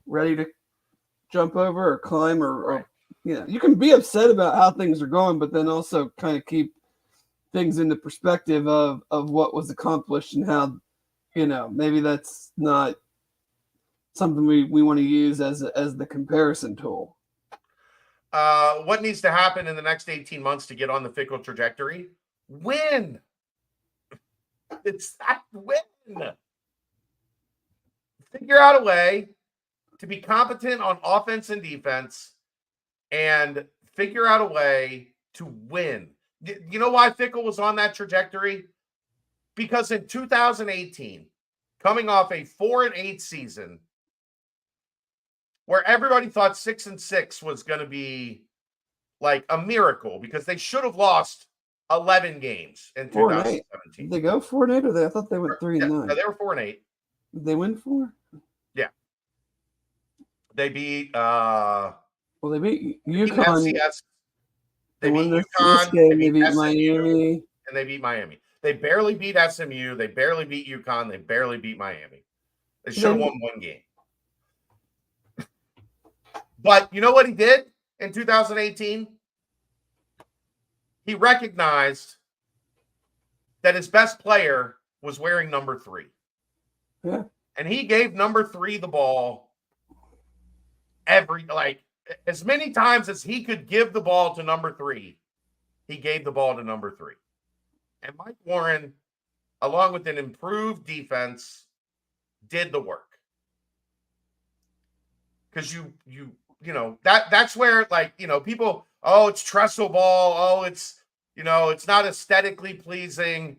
ready to jump over or climb or you can be upset about how things are going, but then also kind of keep things into perspective of what was accomplished and how, maybe that's not something we want to use as the comparison tool. What needs to happen in the next 18 months to get on the Fickle trajectory? Win. It's that win. Figure out a way to be competent on offense and defense and figure out a way to win. You know why Fickle was on that trajectory? Because in 2018, coming off a 4-8 season, where everybody thought 6-6 was going to be like a miracle because they should have lost 11 games in 2017. Did they go 4-8 or I thought they went 3-9? No, they were 4-8. Did they win 4? Yeah. They beat they beat UConn. They beat UConn. They beat Miami. And they beat Miami. They barely beat SMU. They barely beat UConn. They barely beat Miami. They should have won one game. But you know what he did in 2018? He recognized that his best player was wearing number 3. Yeah. And he gave number 3 the ball as many times as he could give the ball to number 3, he gave the ball to number 3. And Mike Warren, along with an improved defense, did the work. Because that's where people, it's trestle ball, it's not aesthetically pleasing.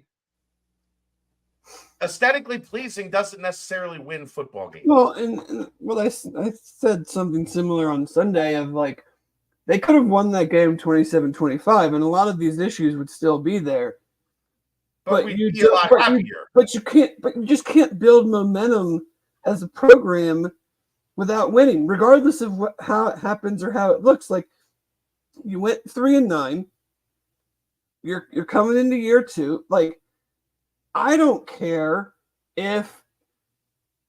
Aesthetically pleasing doesn't necessarily win football games. Well, I said something similar on Sunday of like they could have won that game 27-25, and a lot of these issues would still be there. But we'd be a lot happier. But you just can't build momentum as a program without winning, regardless of how it happens or how it looks. Like you went 3-9. You're coming into year 2. Like I don't care if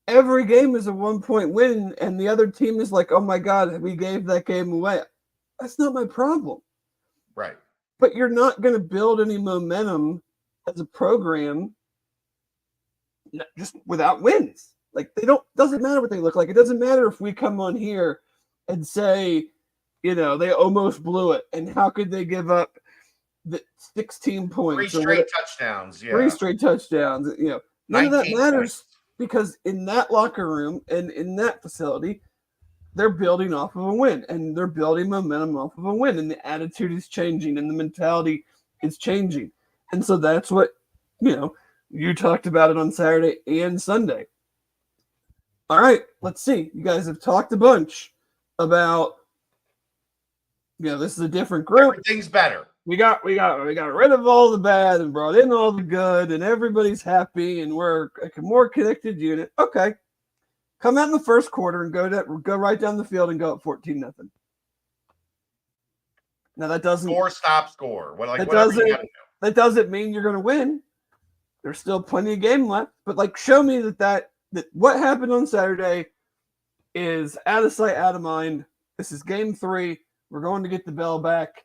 every game is a 1-point win and the other team is like, oh my God, we gave that game away. That's not my problem. Right. But you're not going to build any momentum as a program just without wins. Like doesn't matter what they look like. It doesn't matter if we come on here and say, they almost blew it. And how could they give up the 16 points? 3 straight touchdowns. Yeah. 3 straight touchdowns. None of that matters because in that locker room and in that facility, they're building off of a win and they're building momentum off of a win. And the attitude is changing and the mentality is changing. And so that's what, you talked about it on Saturday and Sunday. All right, let's see. You guys have talked a bunch about, this is a different group. Everything's better. We got rid of all the bad and brought in all the good, and everybody's happy, and we're a more connected unit. Okay, come out in the first quarter and go right down the field and go up 14-0. Now that doesn't score. That doesn't mean you're going to win. There's still plenty of game left, but show me that what happened on Saturday is out of sight, out of mind. This is game 3. We're going to get the bell back.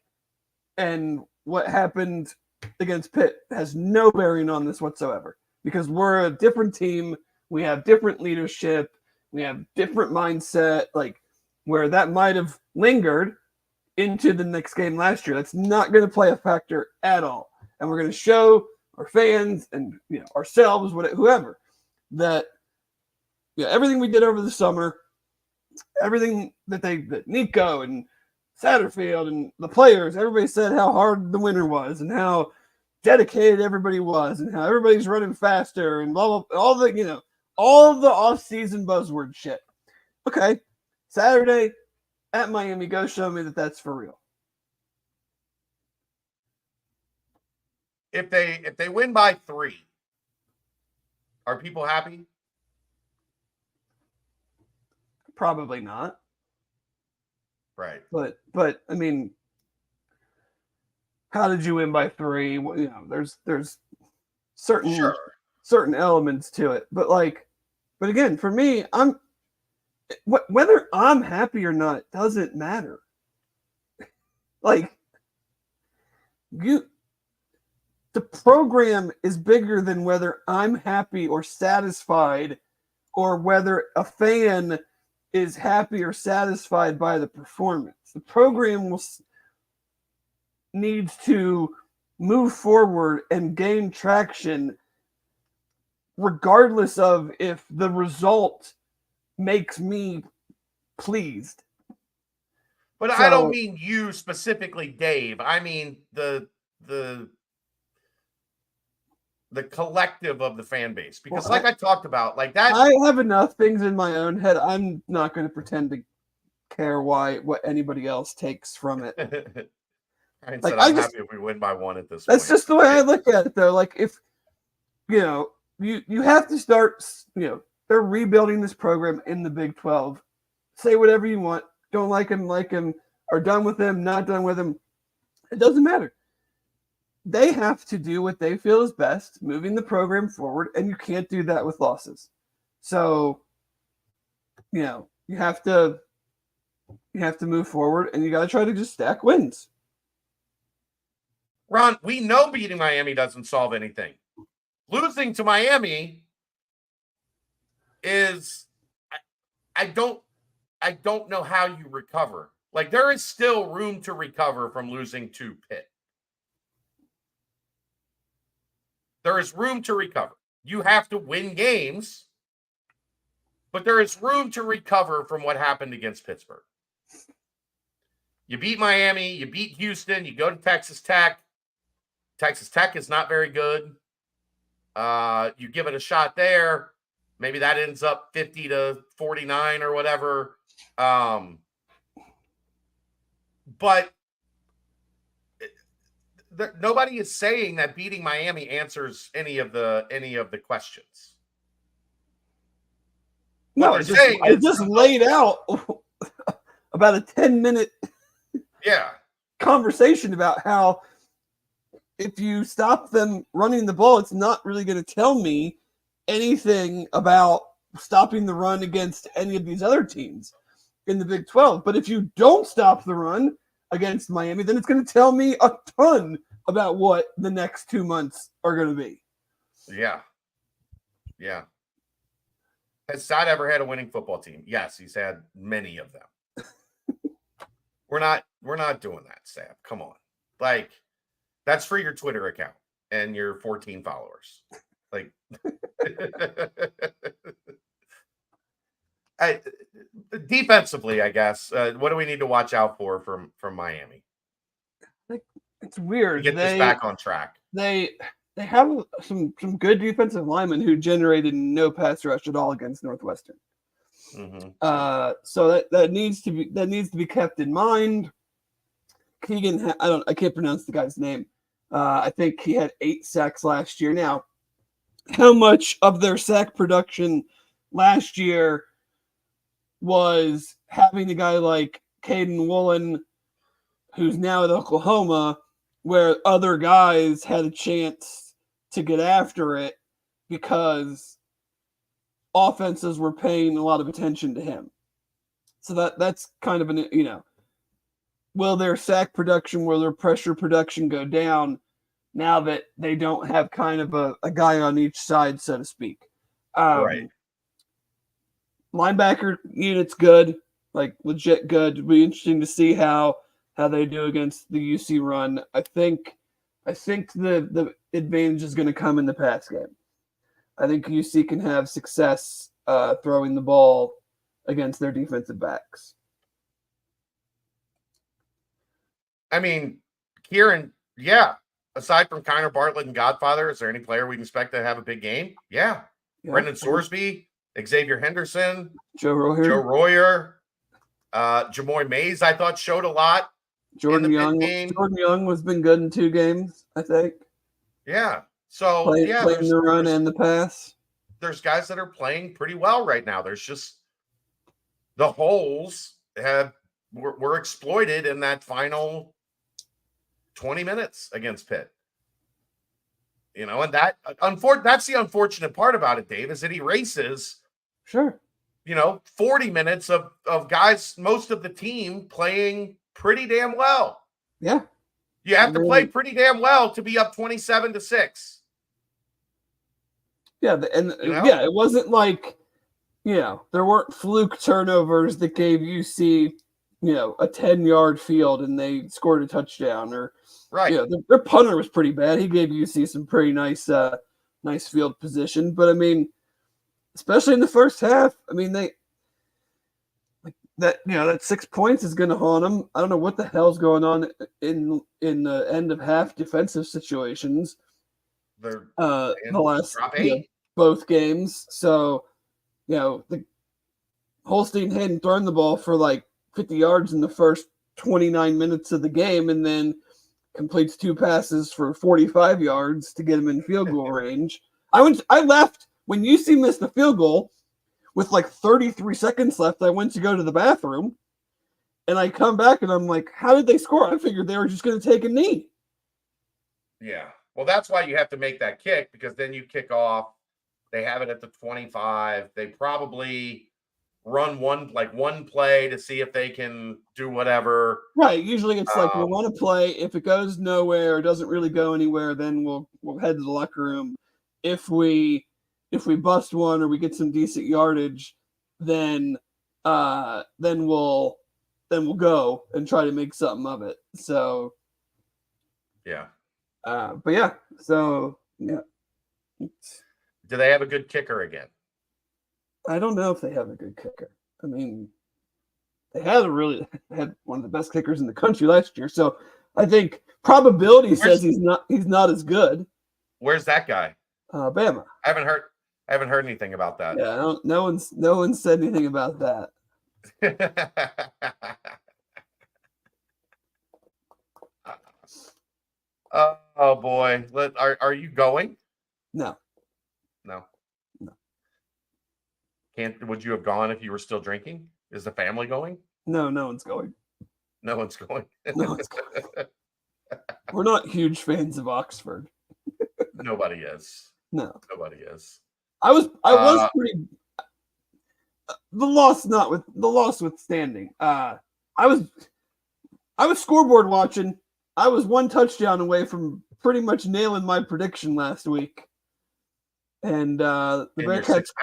And what happened against Pitt has no bearing on this whatsoever because we're a different team. We have different leadership. We have different mindset, where that might have lingered into the next game last year. That's not going to play a factor at all. And we're going to show our fans and ourselves, whoever, that everything we did over the summer, everything that Nico and Satterfield and the players, everybody said how hard the winter was and how dedicated everybody was and how everybody's running faster and blah, blah, all the off-season buzzword shit. Okay, Saturday at Miami, go show me that that's for real. If they win by 3, are people happy? Probably not. Right. But I mean, how did you win by 3? There's certain elements to it, but again, for me, whether I'm happy or not doesn't matter. The program is bigger than whether I'm happy or satisfied, or whether a fan is happy or satisfied by the performance. The program needs to move forward and gain traction regardless of if the result makes me pleased. But I don't mean you specifically, Dave. I mean the collective of the fan base, because I talked about that. I have enough things in my own head. I'm not going to pretend to care what anybody else takes from it. I'm happy if we win by 1 at this point. That's just the way I look at it, though. If you have to start, they're rebuilding this program in the Big 12. Say whatever you want. Don't like him, or done with him, not done with him. It doesn't matter. They have to do what they feel is best, moving the program forward, and you can't do that with losses. So, you have to move forward, and you got to try to just stack wins. Ron, we know beating Miami doesn't solve anything. Losing to Miami is, I don't know how you recover. There is still room to recover from losing to Pitt. There is room to recover. You have to win games, but there is room to recover from what happened against Pittsburgh. You beat Miami, you beat Houston, you go to Texas Tech. Texas Tech is not very good. You give it a shot there. Maybe that ends up 50-49 or whatever. But nobody is saying that beating Miami answers any of the questions. No, I just laid out about a 10-minute conversation about how if you stop them running the ball, it's not really going to tell me anything about stopping the run against any of these other teams in the Big 12. But if you don't stop the run against Miami, then it's going to tell me a ton about what the next 2 months are going to be. Yeah. Yeah. Has Sod ever had a winning football team? Yes, he's had many of them. We're not doing that, Sam. Come on. That's for your Twitter account and your 14 followers. Defensively, I guess. What do we need to watch out for from Miami? It's weird. To get this back on track. They have some good defensive linemen who generated no pass rush at all against Northwestern. Mm-hmm. So that needs to be kept in mind. Keegan, I can't pronounce the guy's name. I think he had 8 sacks last year. Now, how much of their sack production last year was having a guy like Caden Woolen, who's now at Oklahoma, where other guys had a chance to get after it because offenses were paying a lot of attention to him. So that's kind of will their sack production, will their pressure production go down now that they don't have kind of a guy on each side, so to speak? Right. Linebacker unit's good, legit good. It'll be interesting to see how they do against the UC run. I think the advantage is going to come in the pass game. I think UC can have success throwing the ball against their defensive backs. I mean, Kieran, yeah. aside from Connor Bartlett and Godfather, is there any player we can expect to have a big game? Yeah. Brendan Sorsby, Xavier Henderson, Joe Royer, Jamoy Mays, I thought showed a lot. Jordan Young has been good in 2 games, I think. Yeah. So playing the run and the pass. There's guys that are playing pretty well right now. There's just the holes were exploited in that final 20 minutes against Pitt. And that's the unfortunate part about it, Dave, is it erases 40 minutes of guys, most of the team playing pretty damn well. Yeah. You have to play pretty damn well to be up 27-6. Yeah, it wasn't like, there weren't fluke turnovers that gave UC, a 10-yard field and they scored a touchdown, or their punter was pretty bad. He gave UC some pretty nice field position, but I mean, especially in the first half, I mean, that 6 points is going to haunt them. I don't know what the hell's going on in the end of half defensive situations. The last both games. So, the Holstein hadn't thrown the ball for like 50 yards in the first 29 minutes of the game, and then completes 2 passes for 45 yards to get him in field goal range. I left when UC missed the field goal with like 33 seconds left. I went to go to the bathroom, and I come back and I'm like, how did they score? I figured they were just going to take a knee. Yeah. Well, that's why you have to make that kick, because then you kick off. They have it at the 25. They probably run one play to see if they can do whatever. Right. Usually it's like, we'll run a play. If it goes nowhere, doesn't really go anywhere, then we'll head to the locker room. If we bust one or we get some decent yardage, then we'll go and try to make something of it. So yeah. But yeah, so yeah. Do they have a good kicker again? I don't know if they have a good kicker. I mean, they had one of the best kickers in the country last year. So I think probability says he's not as good. Where's that guy? Bama. I haven't heard anything about that. Yeah, no one said anything about that. Oh boy. Are you going? No. Would you have gone if you were still drinking? Is the family going? No one's going. No one's going. No one's going. We're not huge fans of Oxford. Nobody is. No. Nobody is. I was pretty the loss withstanding. I was scoreboard watching. I was 1 touchdown away from pretty much nailing my prediction last week. And the Bearcats.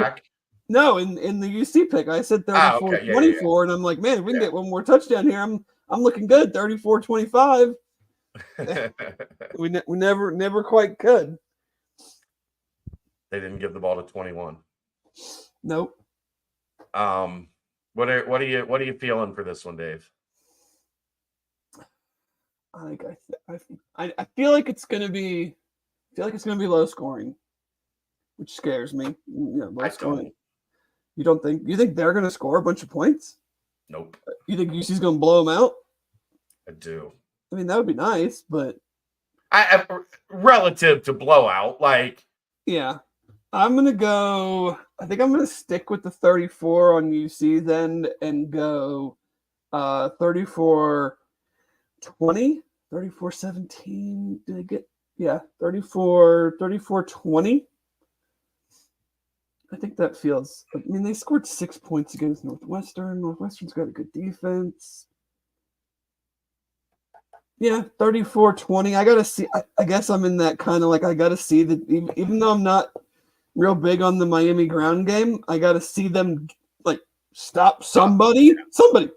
No, in the UC pick, I said 34-24, and I'm like, man, if we can get one more touchdown here, I'm looking good. 34-25. we never quite could. They didn't give the ball to 21. Nope. What are you feeling for this one, Dave? I feel like it's gonna be low scoring, which scares me. Low scoring. You think they're gonna score a bunch of points? Nope. You think UC's gonna blow them out? I do. I mean, that would be nice, but I relative to blowout, like, yeah. I'm gonna go. I think I'm gonna stick with the 34 on UC's end and go 34-20, 34-17. Did I get 34-20? I think that feels. I mean, they scored 6 points against Northwestern. Northwestern's got a good defense. Yeah, 34-20. I gotta see. I guess I'm in that kind of like I gotta see that even though I'm not real big on the Miami ground game, I got to see them like stop somebody. Somebody.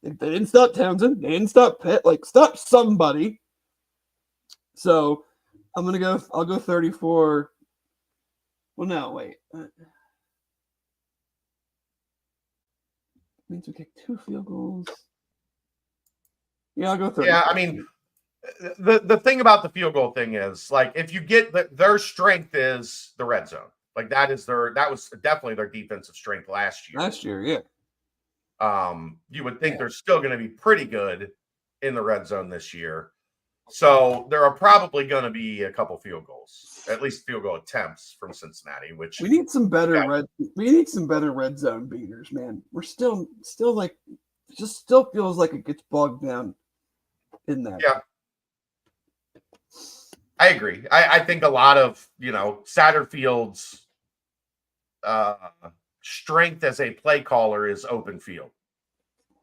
They didn't stop Townsend. They didn't stop Pitt. Like stop somebody. So I'm gonna go. I'll go 34. Well, no, wait. Means we kick 2 field goals. Yeah, I'll go 34. Yeah, I mean, the thing about the field goal thing is like if you get their strength is the red zone. Like that was definitely their defensive strength last year. Last year, yeah. You would think they're still going to be pretty good in the red zone this year. So there are probably going to be a couple field goals, at least field goal attempts from Cincinnati. Which we need some better red zone beaters, man. We're still like, it just still feels like it gets bogged down in that. Yeah, I agree. I think a lot of Satterfield's strength as a play caller is open field,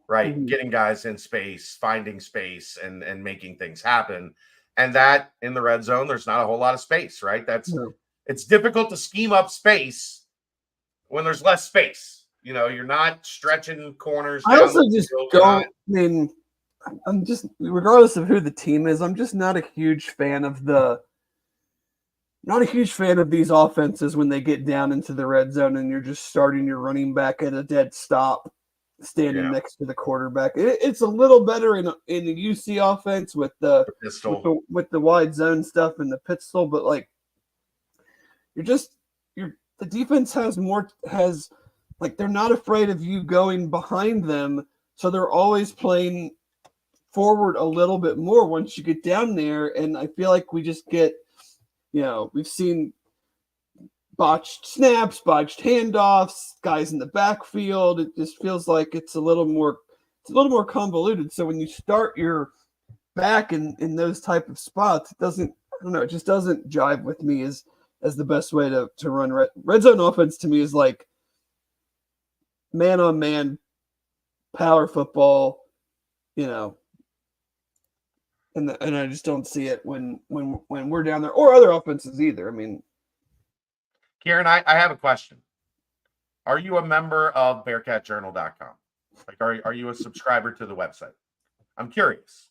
right? Mhm. Getting guys in space, finding space, and making things happen. And that in the red zone, there's not a whole lot of space, right? It's difficult to scheme up space when there's less space. You're not stretching corners. I also just don't. I mean, I'm just, regardless of who the team is, I'm just not a huge fan of these offenses when they get down into the red zone and you're just starting your running back at a dead stop, standing next to the quarterback. It's a little better in the UC offense with the pistol, with the wide zone stuff and the pistol, but like the defense has like they're not afraid of you going behind them, so they're always playing forward a little bit more once you get down there. And I feel like we just get, we've seen botched snaps, botched handoffs, guys in the backfield. It just feels like it's a little more convoluted. So when you start your back in those type of spots, it just doesn't jive with me as the best way to run red zone offense. To me is like man on man power football, and I just don't see it when we're down there, or other offenses either. I mean, Kieran, I have a question. Are you a member of BearcatJournal.com? Like, are you a subscriber to the website? I'm curious.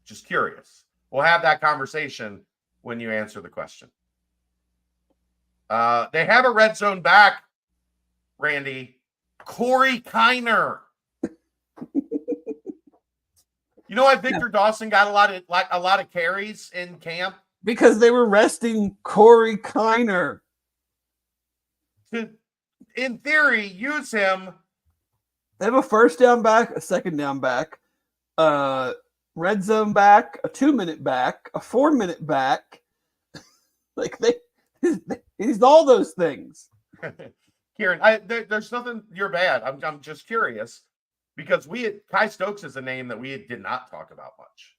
Just curious. We'll have that conversation when you answer the question. They have a red zone back, Randy. Corey Kiner. You know why Victor Dawson got a lot of carries in camp? Because they were resting Corey Kiner. To, in theory, use him. They have a first down back, a second down back, red zone back, a 2-minute back, a 4-minute back. Like he's all those things. Kieran, there's nothing. You're bad. I'm just curious because Kai Stokes is a name that we did not talk about much.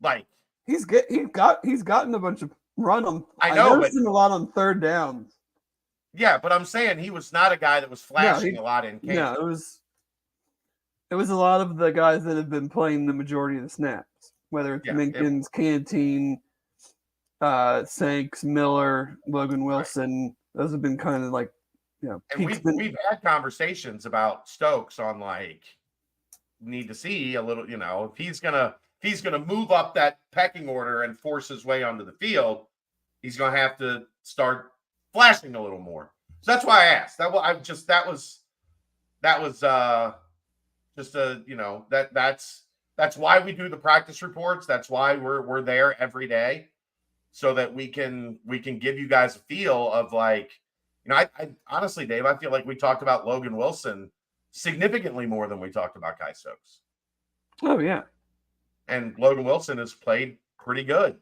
Like he's gotten a bunch of run on. I know, but a lot on third downs. Yeah, but I'm saying he was not a guy that was flashing a lot in camp. No, it was a lot of the guys that have been playing the majority of the snaps, whether it's Minkins, Canteen, Sanks, Miller, Logan Wilson. Right. Those have been kind of like, and we've had conversations about Stokes on like need to see a little, if he's gonna move up that pecking order and force his way onto the field, he's gonna have to start flashing a little more. So that's why I asked. That's why we do the practice reports. That's why we're there every day, so that we can give you guys a feel of like, I honestly, Dave, I feel like we talked about Logan Wilson significantly more than we talked about Kai Stokes. Oh yeah. And Logan Wilson has played pretty good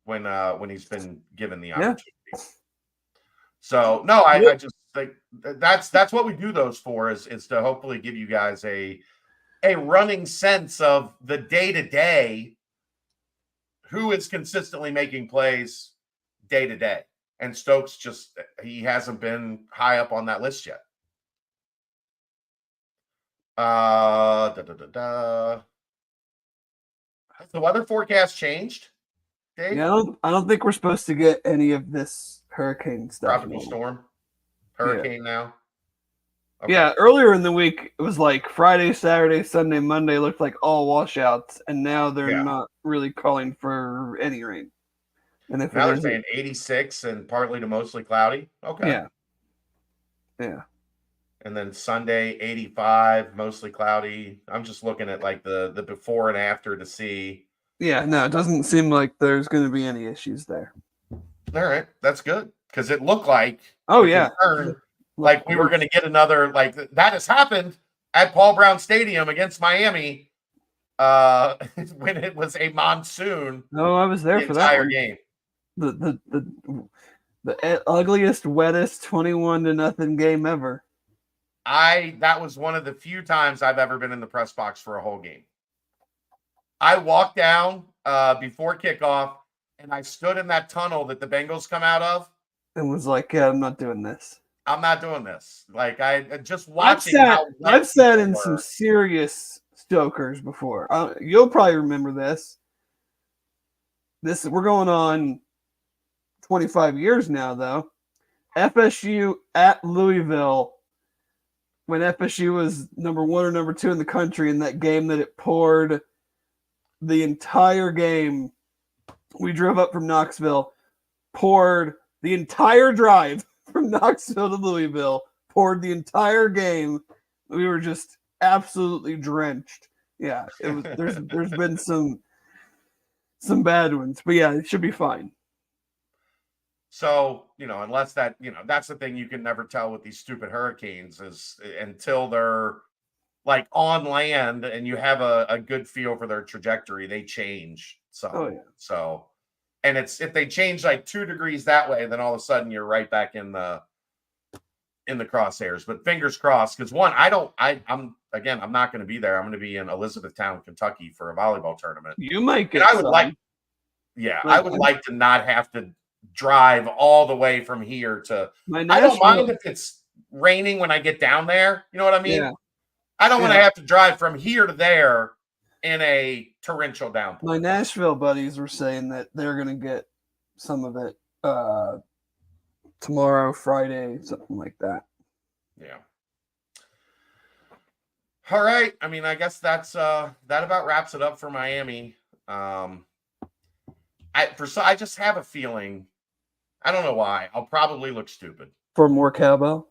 when he's been given the opportunity. Yeah. So no, I just think that's what we do those for is to hopefully give you guys a running sense of the day-to-day, who is consistently making plays day to day. And Stokes he hasn't been high up on that list yet. Has the weather forecast changed, Dave? Yeah, I don't think we're supposed to get any of this hurricane stuff. Tropical storm? Hurricane now? Okay. Yeah, earlier in the week, it was like Friday, Saturday, Sunday, Monday looked like all washouts, and now they're not really calling for any rain. And if now they're saying 86 and partly to mostly cloudy. Okay. Yeah. And then Sunday, 85, mostly cloudy. I'm just looking at like the before and after to see. Yeah, no, it doesn't seem like there's going to be any issues there. All right, that's good because it looked like Look, like we were going to get another like that has happened at Paul Brown Stadium against Miami when it was a monsoon. No, I was there the for that entire one. game. The ugliest, wettest 21-0 game ever. That was one of the few times I've ever been in the press box for a whole game. I walked down before kickoff, and I stood in that tunnel that the Bengals come out of. And was like, yeah, I'm not doing this. I'm not doing this. Like I just watching how I've sat in some serious stokers before. You'll probably remember this. We're going on 25 years now, though. FSU at Louisville, when FSU was number 1 or number 2 in the country, in that game that it poured the entire game. We drove up from Knoxville, poured the entire drive from Knoxville to Louisville, poured the entire game. We were just absolutely drenched. Yeah, it was. There's been some bad ones, but yeah, it should be fine. So, unless that, that's the thing you can never tell with these stupid hurricanes is until they're like on land and you have a good feel for their trajectory, they change. So, and if they change like 2 degrees that way, then all of a sudden you're right back in the crosshairs. But fingers crossed, because I'm not going to be there. I'm going to be in Elizabethtown, Kentucky for a volleyball tournament. You might get. And I would like to not have to drive all the way from here to. I don't mind if it's raining when I get down there. You know what I mean? Yeah. I don't want to have to drive from here to there in a torrential downpour. My Nashville buddies were saying that they're going to get some of it tomorrow, Friday, something like that. Yeah. All right. I mean, I guess that about wraps it up for Miami. I just have a feeling. I don't know why. I'll probably look stupid. For more cowbell?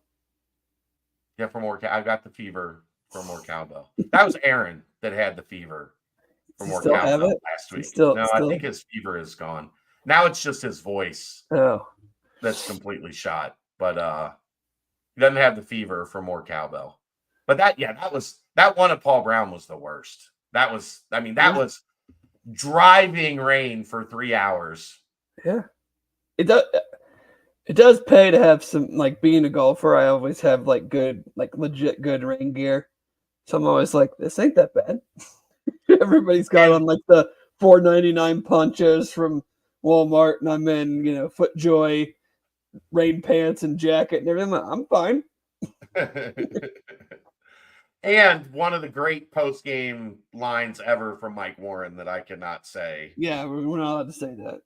Yeah, for more. I got the fever for more cowbell. That was Aaron that had the fever for more cowbell last week. I think his fever is gone. Now it's just his voice. Oh. That's completely shot. But he doesn't have the fever for more cowbell. But that one at Paul Brown was the worst. That was driving rain for 3 hours. Yeah. It does pay to have some, like, being a golfer. I always have like good, like legit good rain gear. So I'm always like, this ain't that bad. Everybody's got on like the $4.99 ponchos from Walmart, and I'm in, FootJoy rain pants and jacket and everything. I'm fine. And one of the great post-game lines ever from Mike Warren that I cannot say. Yeah, we're not allowed to say that.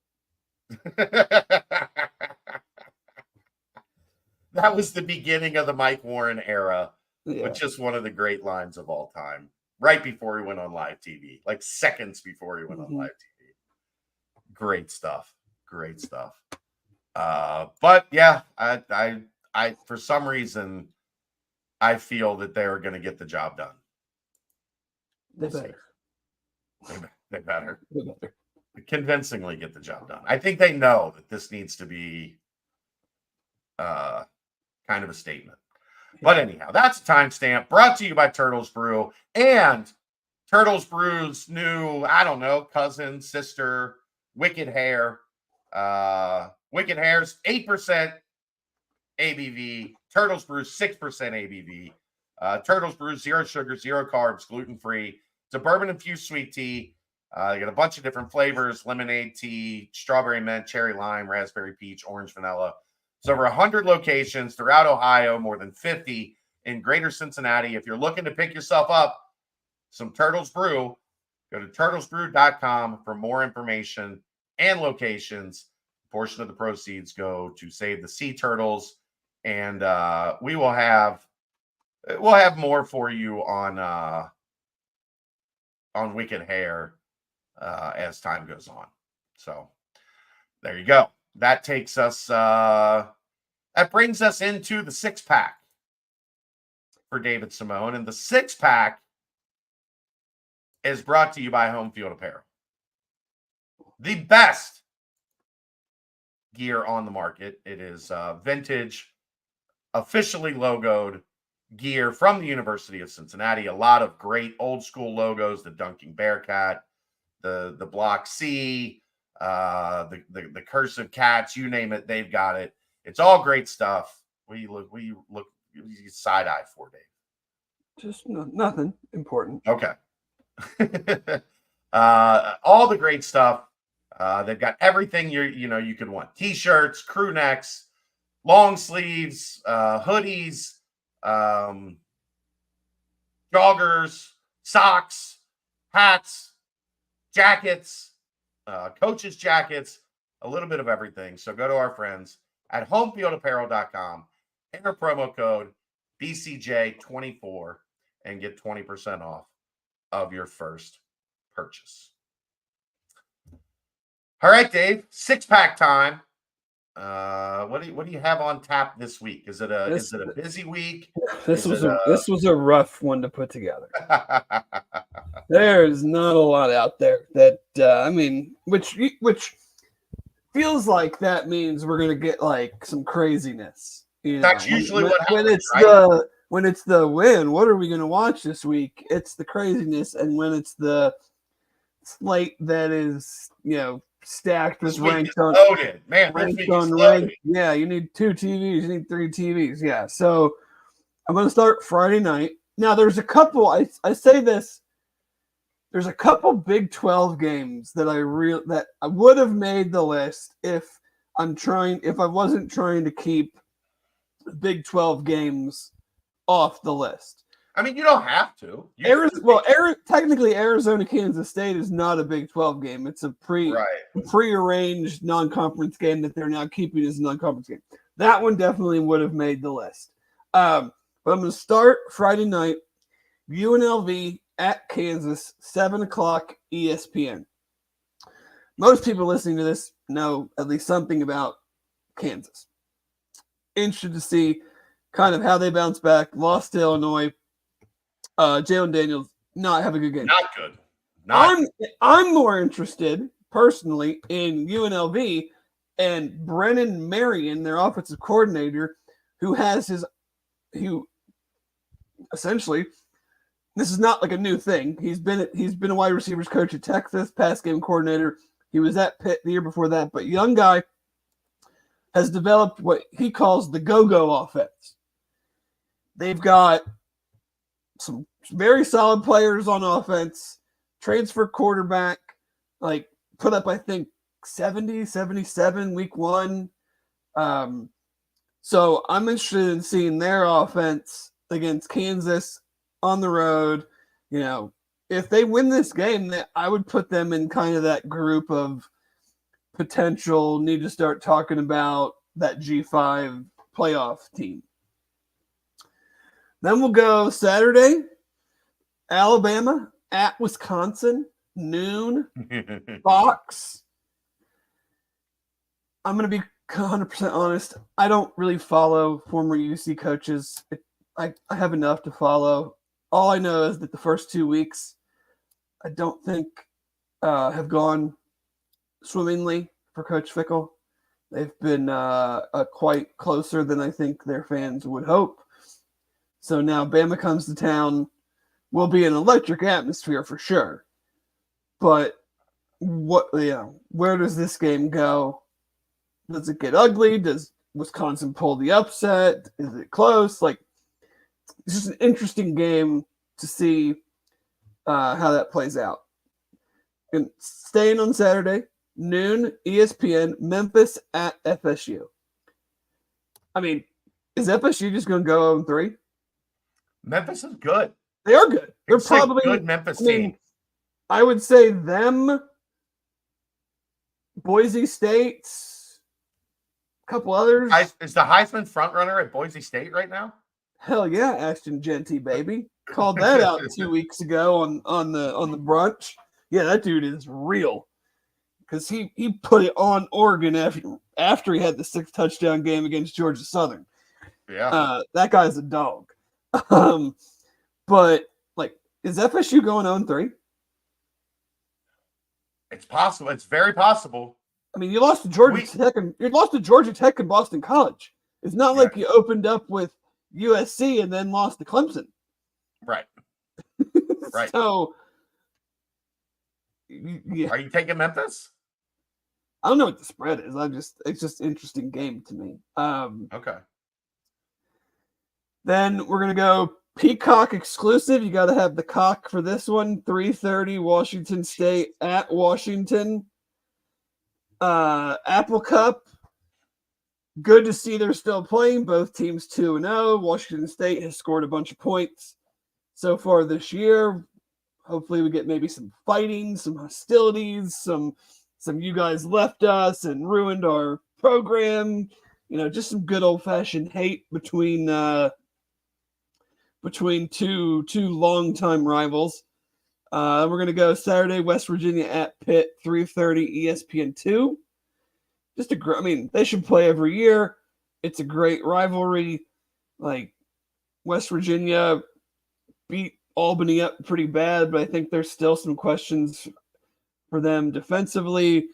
That was the beginning of the Mike Warren era, which is one of the great lines of all time. Right before he went on live TV, like seconds before he went on live TV. Great stuff. But yeah, I for some reason I feel that they are going to get the job done. They better. They better. Convincingly get the job done. I think they know that this needs to be kind of a statement. But anyhow, that's a timestamp brought to you by Turtles Brew and Turtles Brew's new, cousin, sister, Wicked Hair. Wicked Hair's 8% ABV. Turtles Brew's 6% ABV. Turtles Brew, 0 sugar, 0 carbs, gluten-free. It's a bourbon-infused sweet tea. You got a bunch of different flavors: lemonade tea, strawberry mint, cherry lime, raspberry peach, orange vanilla. There's over 100 locations throughout Ohio, more than 50 in greater Cincinnati. If you're looking to pick yourself up some Turtles Brew, go to turtlesbrew.com for more information and locations. A portion of the proceeds go to save the sea turtles, and we'll have more for you on Wicked Hair as time goes on. So there you go. That takes us, that brings us into the 6-pack. for David Simone. And the 6-pack is brought to you by Homefield Apparel. The best gear on the market. It is vintage, officially logoed gear from the University of Cincinnati. A lot of great old school logos, the Dunking Bearcat, the Block C, the cursive cats, you name it, they've got it. It's all great stuff. What do you look side eye for, Dave? Just nothing important. Okay. All the great stuff. They've got everything you could want: t-shirts, crew necks, long sleeves, hoodies, joggers, socks, hats, jackets, coaches' jackets, a little bit of everything. So go to our friends at homefieldapparel.com, enter promo code BCJ24 and get 20% off of your first purchase. All right, Dave, 6-pack time. What do you have on tap this week? Is it a busy week? This was a rough one to put together. There's not a lot out there that which feels like that means we're gonna get like some craziness. That's usually what happens, when it's the win. What are we gonna watch this week? It's the craziness, and when it's the slate that is stacked with ranked on loaded. Man, ranked on ranked. Yeah, you need 2 TVs, you need 3 TVs. Yeah, so I'm going to start Friday night. Now, there's a couple. I say this. There's a couple Big 12 games that I would have made the list if I wasn't trying to keep Big 12 games off the list. I mean, you don't have to. Technically, Arizona Kansas State is not a Big 12 game. It's a prearranged non-conference game that they're now keeping as a non-conference game. That one definitely would have made the list. But I'm going to start Friday night. UNLV at Kansas, 7:00 ESPN. Most people listening to this know at least something about Kansas. Interested to see kind of how they bounce back. Lost to Illinois. Jalen Daniels not have a good game. Not good. I'm more interested personally in UNLV and Brennan Marion, their offensive coordinator, who essentially, this is not like a new thing. He's been a wide receivers coach at Texas, pass game coordinator. He was at Pitt the year before that, but young guy has developed what he calls the go-go offense. They've got some very solid players on offense, transfer quarterback, put up, I think, 70, 77 week 1. So I'm interested in seeing their offense against Kansas on the road. If they win this game, I would put them in kind of that group of potential need to start talking about that G5 playoff team. Then we'll go Saturday, Alabama at Wisconsin, noon, Fox. I'm going to be 100% honest. I don't really follow former UC coaches. I have enough to follow. All I know is that the first 2 weeks, I don't think have gone swimmingly for Coach Fickell. They've been quite closer than I think their fans would hope. So now Bama comes to town, will be an electric atmosphere for sure. But where does this game go? Does it get ugly? Does Wisconsin pull the upset? Is it close? It's just an interesting game to see how that plays out. And staying on Saturday, noon, ESPN, Memphis at FSU. I mean, is FSU just going to go 0-3? Memphis is good. They are good. They're probably a good Memphis team. I would say them, Boise State, a couple others. Is the Heisman front runner at Boise State right now? Hell yeah, Ashton Genty, baby. Called that out 2 weeks ago on the brunch. Yeah, that dude is real. Because he put it on Oregon after he had the 6 touchdown game against Georgia Southern. Yeah. That guy's a dog. But like, is FSU going 0-3? It's possible. It's very possible. I mean, you lost to Georgia Tech and Boston College. It's not like you opened up with USC and then lost to Clemson. Right. Right. So, yeah. Are you taking Memphis? I don't know what the spread is. It's just an interesting game to me. Okay. Then we're gonna go Peacock exclusive. You got to have the cock for this one. 3:30 Washington State at Washington. Apple Cup. Good to see they're still playing. Both teams 2-0. Washington State has scored a bunch of points so far this year. Hopefully we get maybe some fighting, some hostilities, some you guys left us and ruined our program. Just some good old-fashioned hate between two longtime rivals. We're going to go Saturday, West Virginia at Pitt, 3:30 ESPN2. They should play every year. It's a great rivalry. Like, West Virginia beat Albany up pretty bad, but I think there's still some questions for them defensively.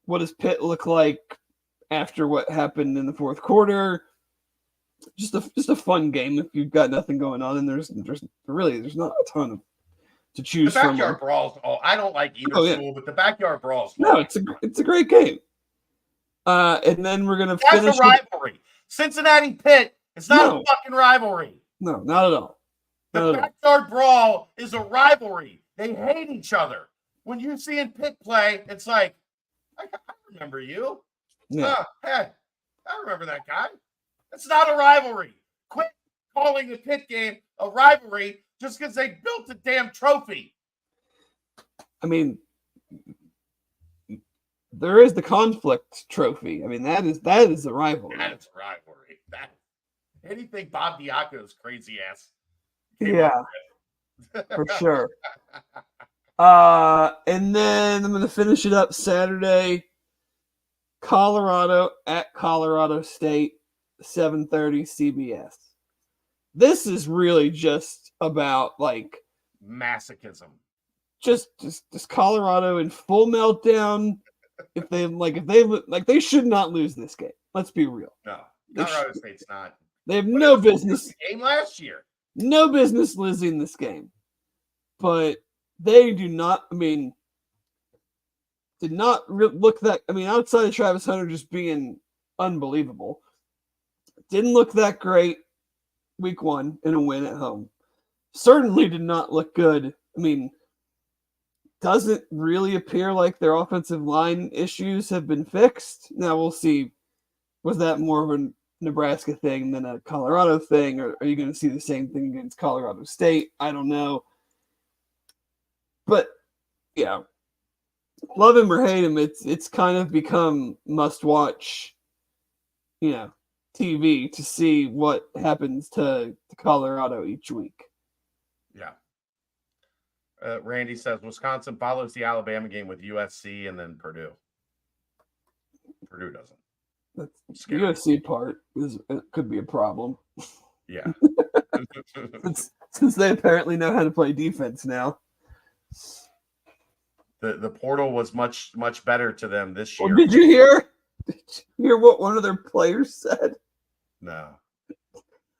What does Pitt look like after what happened in the fourth quarter? Just a fun game if you've got nothing going on, and there's not a ton to choose from. The backyard brawls. Oh, I don't like either school, but the backyard brawls. No, it's a great game. And then we're gonna finish. That's a rivalry. Cincinnati Pitt. It's not a fucking rivalry. No, not at all. The backyard brawl is a rivalry. They hate each other. When you're seeing Pitt play, it's like, I remember you. Yeah. Hey, I remember that guy. It's not a rivalry. Quit calling the Pitt game a rivalry just because they built a damn trophy. I mean, there is the conflict trophy. I mean, that is a rivalry. That is a rivalry. Anything Bob Diaco's crazy ass. Yeah, for sure. And then I'm going to finish it up Saturday. Colorado at Colorado State, 7:30 CBS. This is really just about like masochism. Just Colorado in full meltdown. If they should not lose this game. Let's be real. No, Colorado State's not. They have no business. Game last year. No business losing this game, but they do not. I mean, did not look that. I mean, outside of Travis Hunter just being unbelievable, didn't look that great. Week 1 in a win at home. Certainly did not look good. I mean, doesn't really appear like their offensive line issues have been fixed. Now we'll see. Was that more of a Nebraska thing than a Colorado thing, or are you going to see the same thing against Colorado State? I don't know. But yeah, love him or hate him, it's kind of become must-watch, TV to see what happens to Colorado each week. Yeah. Randy says Wisconsin follows the Alabama game with USC and then Purdue. Purdue doesn't. The USC part could be a problem. Yeah. since they apparently know how to play defense now. The portal was much better to them this year. Well, did you hear what one of their players said? No.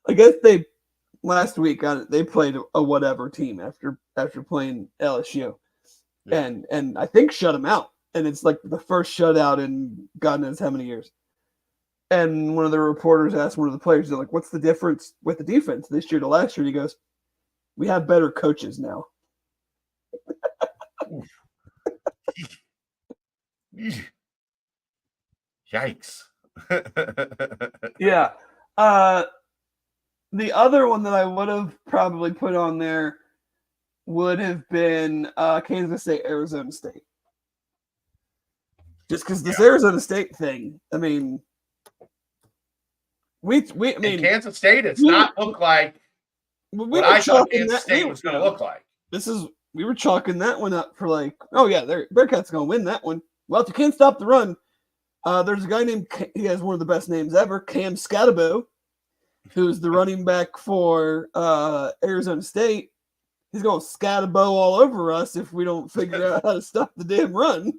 I guess last week they played a whatever team after playing LSU, yeah. and I think shut them out. And it's like the first shutout in God knows how many years. And one of the reporters asked one of the players, they're like, "What's the difference with the defense this year to last year?" And he goes, "We have better coaches now." Yikes. Yeah. The other one that I would have probably put on there would have been Kansas State, Arizona State. Just because this Arizona State thing, I mean, in Kansas State, it's not look like what I thought Kansas State was going to look like. We were chalking that one up for like, oh yeah, Bearcats going to win that one. Well, if you can't stop the run, there's a guy named, he has one of the best names ever, Cam Scatabo. who's the running back for Arizona State, he's going to scat a bow all over us if we don't figure out how to stop the damn run.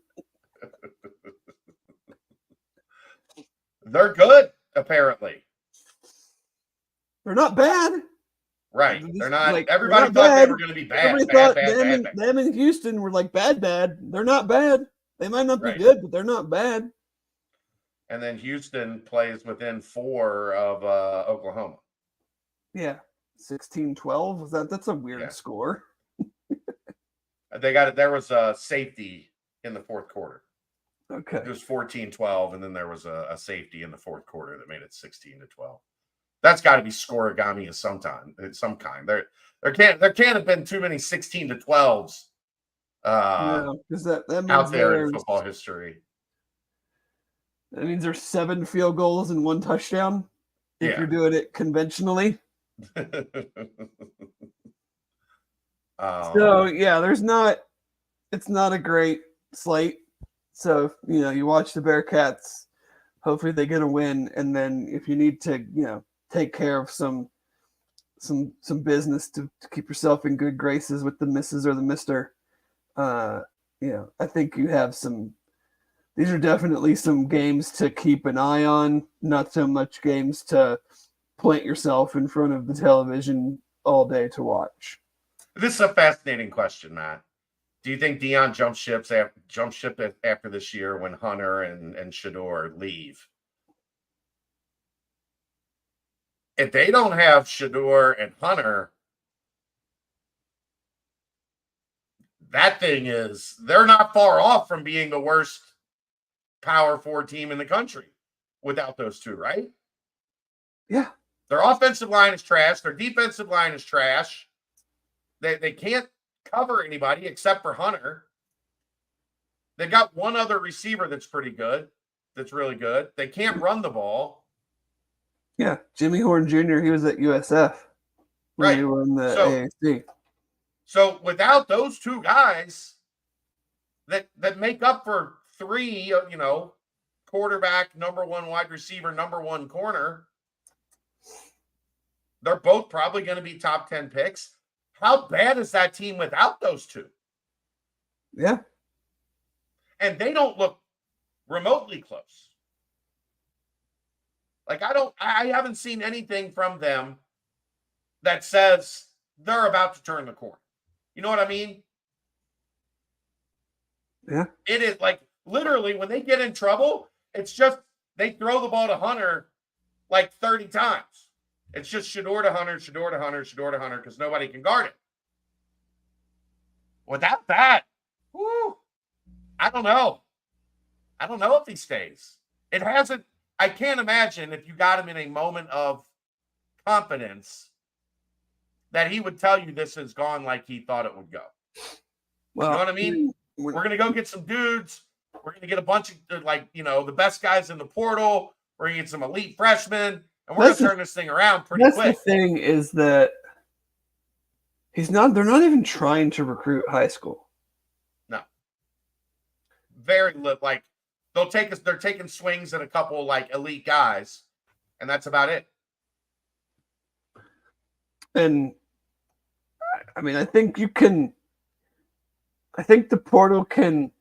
They're good, apparently. They're not bad. Right. Just, they're not. like, Everybody they're not thought bad. they were going to be bad. Everybody thought them in Houston were like bad. They're not bad. They might not be good, but they're not bad. And then Houston plays within 4 of Oklahoma. Yeah. 16-12. That's a weird score. They got it. There was a safety in the fourth quarter. Okay. It was 14-12, and then there was a safety in the fourth quarter that made it 16-12. That's got to be scoregami of some kind. There can't have been too many 16-12s because that means out there in football history. That means there's 7 field goals and 1 touchdown if you're doing it conventionally. So it's not a great slate. So you watch the Bearcats. Hopefully they get a win, and then if you need to take care of some business to keep yourself in good graces with the missus or the mister, I think you have some. These are definitely some games to keep an eye on, not so much games to plant yourself in front of the television all day to watch. This is a fascinating question, Matt. Do you think Deion jump ship after this year when Hunter and Shedeur leave? If they don't have Shedeur and Hunter, they're not far off from being the worst Power 4 team in the country without those two, right? Yeah. Their offensive line is trash. Their defensive line is trash. They can't cover anybody except for Hunter. They've got one other receiver that's pretty good, that's really good. They can't run the ball. Yeah, Jimmy Horn Jr., he was at USF when they were in the AAC. So without those two guys that make up for 3, quarterback, number 1 wide receiver, number 1 corner, they're both probably going to be top 10 picks. How bad is that team without those two? Yeah. And they don't look remotely close. Like I haven't seen anything from them that says they're about to turn the corner. You know what I mean? Yeah. It is like literally when they get in trouble, it's just they throw the ball to Hunter like 30 times. It's just Shedeur to Hunter, Shedeur to Hunter, Shedeur to Hunter because nobody can guard it. Without that, I don't know. I don't know if he stays. It hasn't. I can't imagine if you got him in a moment of confidence that he would tell you this has gone like he thought it would go. Well, you know what I mean? We're going to go get some dudes. We're going to get a bunch of, the best guys in the portal. We're going to get some elite freshmen. And we're going to turn this thing around pretty quick. That's the thing is that they're not even trying to recruit high school. No. Very little. Like, they're taking swings at a couple, elite guys. And that's about it. And, I mean, I think the portal can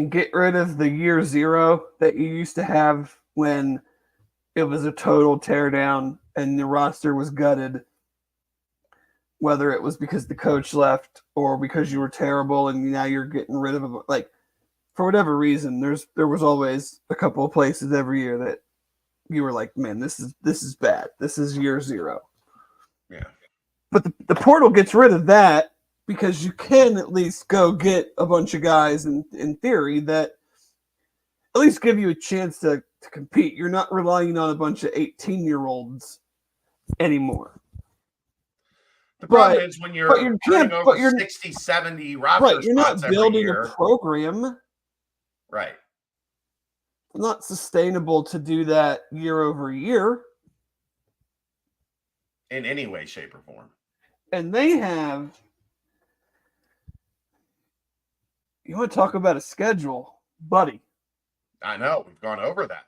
get rid of the year 0 that you used to have when it was a total teardown and the roster was gutted, whether it was because the coach left or because you were terrible and now you're getting rid of them. Like, for whatever reason, there was always a couple of places every year that you were like, man, this is bad. This is year 0. Yeah. But the portal gets rid of that because you can at least go get a bunch of guys in theory that at least give you a chance to compete. You're not relying on a bunch of 18-year-olds anymore. The problem is when you're turning over 60, 70 roster spots you're not building a program. Right. It's not sustainable to do that year over year. In any way, shape, or form. And they have... You want to talk about a schedule, buddy? I know. We've gone over that.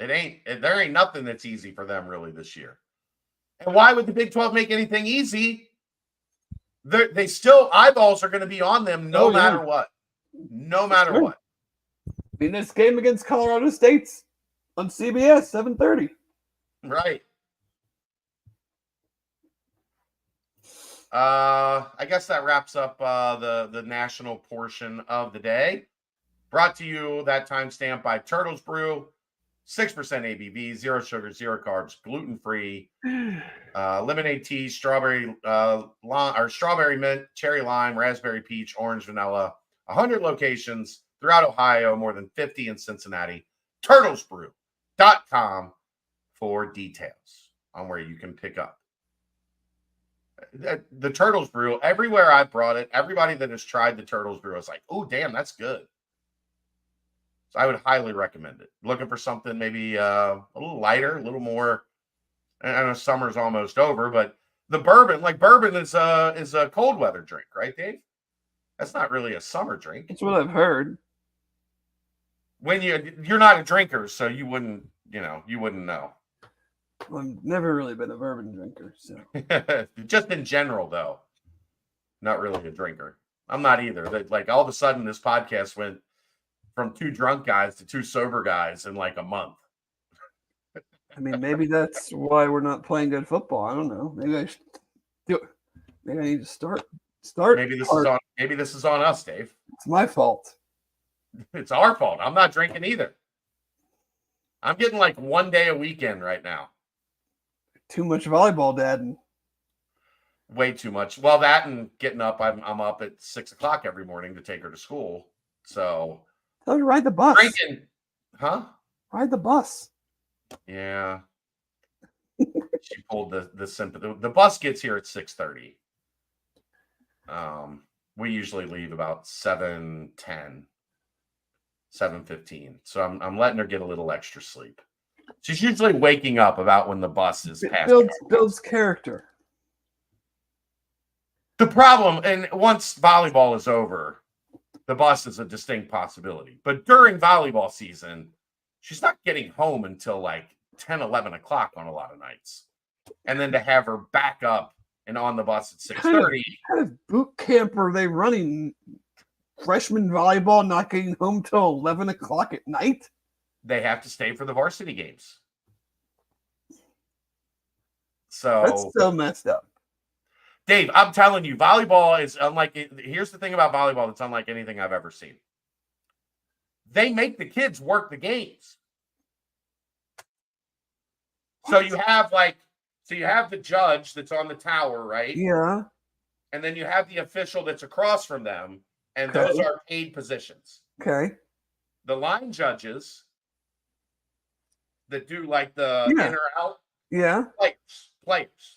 There ain't nothing that's easy for them really this year. And why would the Big 12 make anything easy? They still, eyeballs are going to be on them no matter what. No matter what. I mean, this game against Colorado State's on CBS, 7:30. Right. I guess that wraps up the national portion of the day. Brought to you that timestamp by Turtles Brew. 6% ABV, 0 sugar, 0 carbs, gluten-free. Lemonade tea, strawberry strawberry mint, cherry lime, raspberry peach, orange vanilla. 100 locations throughout Ohio, more than 50 in Cincinnati. turtlesbrew.com for details on where you can pick up the Turtles Brew. Everywhere I brought it, everybody that has tried the Turtles Brew is like, oh, damn, that's good. So I would highly recommend it. Looking for something maybe a little lighter, a little more. I know summer's almost over, but the bourbon is a cold weather drink, right, Dave? That's not really a summer drink. That's what I've heard. When you're not a drinker, so you wouldn't know. I've never really been a bourbon drinker, so just in general, though, not really a drinker. I'm not either. Like all of a sudden, this podcast went from 2 drunk guys to 2 sober guys in like a month. I mean, maybe that's why we're not playing good football. I don't know. Maybe I should do it. Maybe I need to start. Maybe this is on us, Dave. It's my fault. It's our fault. I'm not drinking either. I'm getting like 1 day a weekend right now. Too much volleyball, Dad. Way too much. Well, that and getting up. I'm up at 6 o'clock every morning to take her to school. So tell her to ride the bus. Drinking, huh? Ride the bus. Yeah. She pulled the sympathy. The bus gets here at 6:30. We usually leave about 7:10, 7:15. So I'm letting her get a little extra sleep. She's usually waking up about when the bus is past. Builds character. The problem, and once volleyball is over, the bus is a distinct possibility. But during volleyball season, she's not getting home until like 10, 11 o'clock on a lot of nights. And then to have her back up and on the bus at 6:30. What kind of boot camp are they running? Freshman volleyball not getting home till 11 o'clock at night? They have to stay for the varsity games. So that's so messed up. Dave, I'm telling you, volleyball is unlike. Here's the thing about volleyball that's unlike anything I've ever seen. They make the kids work the games. So you have the judge that's on the tower, right? Yeah. And then you have the official that's across from them, and those are paid positions. Okay. The line judges that do like the in or out. Yeah. Players.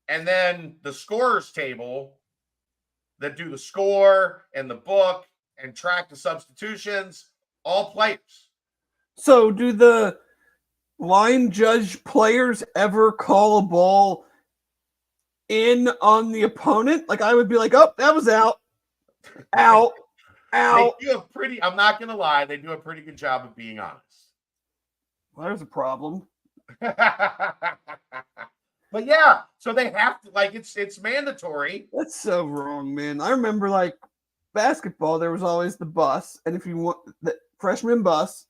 And then the scorers table that do the score and the book and track the substitutions, all players. So do the line judge players ever call a ball in on the opponent? Like I would be like, oh, that was out. Out. They do I'm not going to lie, they do a pretty good job of being honest. Well, there's a problem. But yeah, so they have to, like, it's mandatory. That's so wrong, man. I remember like basketball, there was always the bus, and if you want the freshman bus,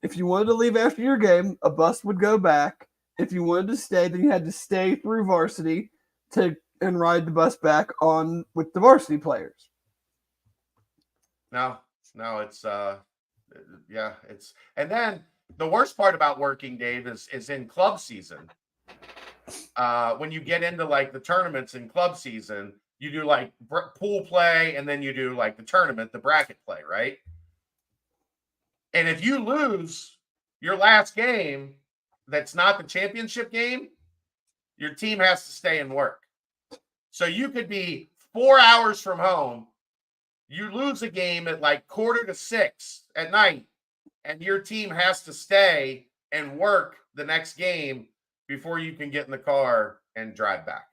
if you wanted to leave after your game, a bus would go back. If you wanted to stay, then you had to stay through varsity and ride the bus back on with the varsity players. No, it's and then the worst part about working, Dave, is in club season. When you get into like the tournaments in club season, you do like pool play, and then you do like the tournament, the bracket play, right? And if you lose your last game, that's not the championship game, your team has to stay and work. So you could be 4 hours from home, you lose a game at like 5:45 at night, and your team has to stay and work the next game before you can get in the car and drive back.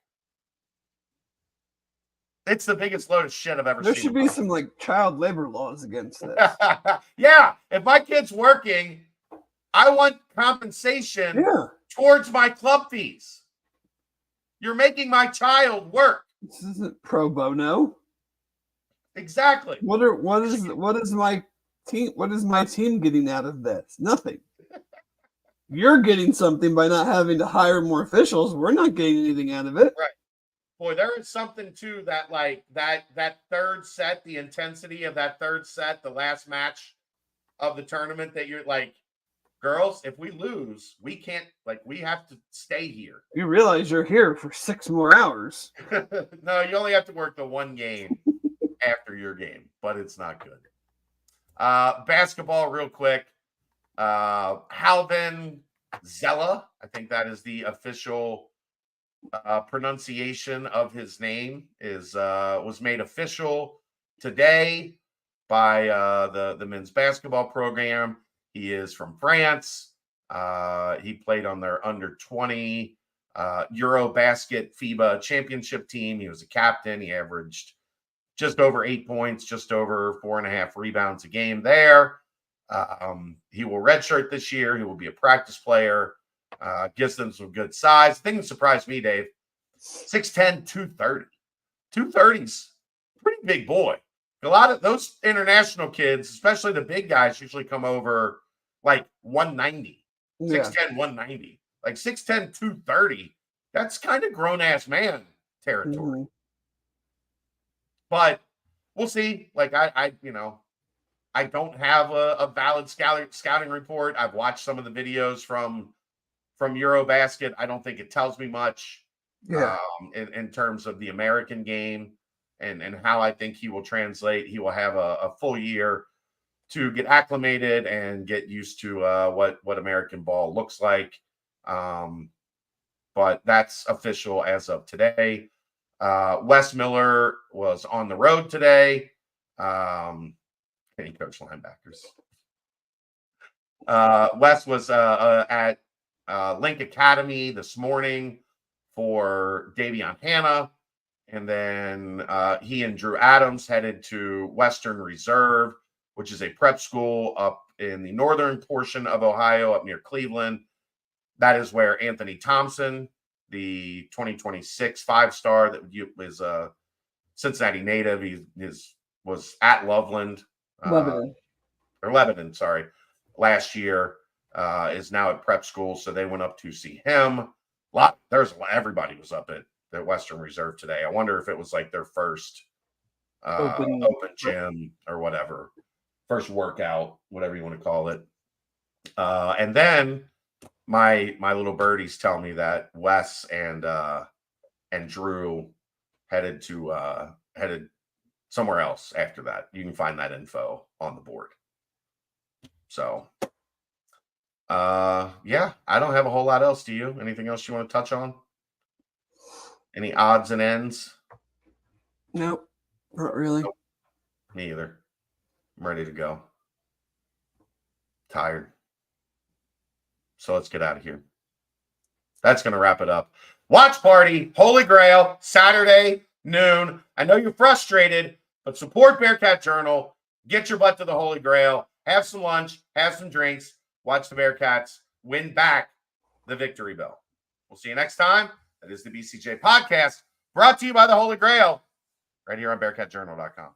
It's the biggest load of shit I've ever seen. There should be some like child labor laws against this. Yeah. If my kid's working I want compensation towards my club fees. You're making my child work. This isn't pro bono. Exactly. What is my team getting out of this? Nothing. You're getting something by not having to hire more officials. We're not getting anything out of it. Right. Boy, there is something too that like that third set, the intensity of that third set, the last match of the tournament that you're like, girls, if we lose, we can't, like, we have to stay here. You realize you're here for 6 more hours. No, you only have to work the one game after your game, but it's not good. Basketball, real quick. Halvin Zella, I think that is the official pronunciation of his name, was made official today by the men's basketball program. He is from France. He played on their under 20 Eurobasket FIBA championship team. He was a captain. He averaged just over 8 points, just over 4.5 rebounds a game there. He will redshirt this year. He will be a practice player. Gives them some good size. The thing that surprised me, Dave, 6'10", 230. 230's pretty big boy. A lot of those international kids, especially the big guys, usually come over like 190. 6'10", 190. Like 6'10", 230. That's kind of grown-ass man territory. Mm-hmm. But we'll see. Like, I don't have a valid scouting report. I've watched some of the videos from Eurobasket. I don't think it tells me much in terms of the American game and how I think he will translate. He will have a full year to get acclimated and get used to what American ball looks like. But that's official as of today. Wes Miller was on the road today. Any coach linebackers. Wes was at Link Academy this morning for Davion Hannah. And then he and Drew Adams headed to Western Reserve, which is a prep school up in the northern portion of Ohio, up near Cleveland. That is where Anthony Thompson, the 2026 5-star that was a Cincinnati native, was at Lebanon, sorry, last year, is now at prep school. So they went up to see him. Everybody was up at the Western Reserve today. I wonder if it was like their first open gym or whatever, first workout, whatever you want to call it. And then my little birdies tell me that Wes and Drew headed somewhere else after that. You can find that info on the board. So, yeah, I don't have a whole lot else. Do you? Anything else you want to touch on? Any odds and ends? Nope, not really. Nope. Me either. I'm ready to go. Tired. So let's get out of here. That's going to wrap it up. Watch party, Holy Grail, Saturday, noon. I know you're frustrated, but support Bearcat Journal. Get your butt to the Holy Grail. Have some lunch. Have some drinks. Watch the Bearcats win back the victory bell. We'll see you next time. That is the BCJ podcast, brought to you by the Holy Grail, right here on BearcatJournal.com.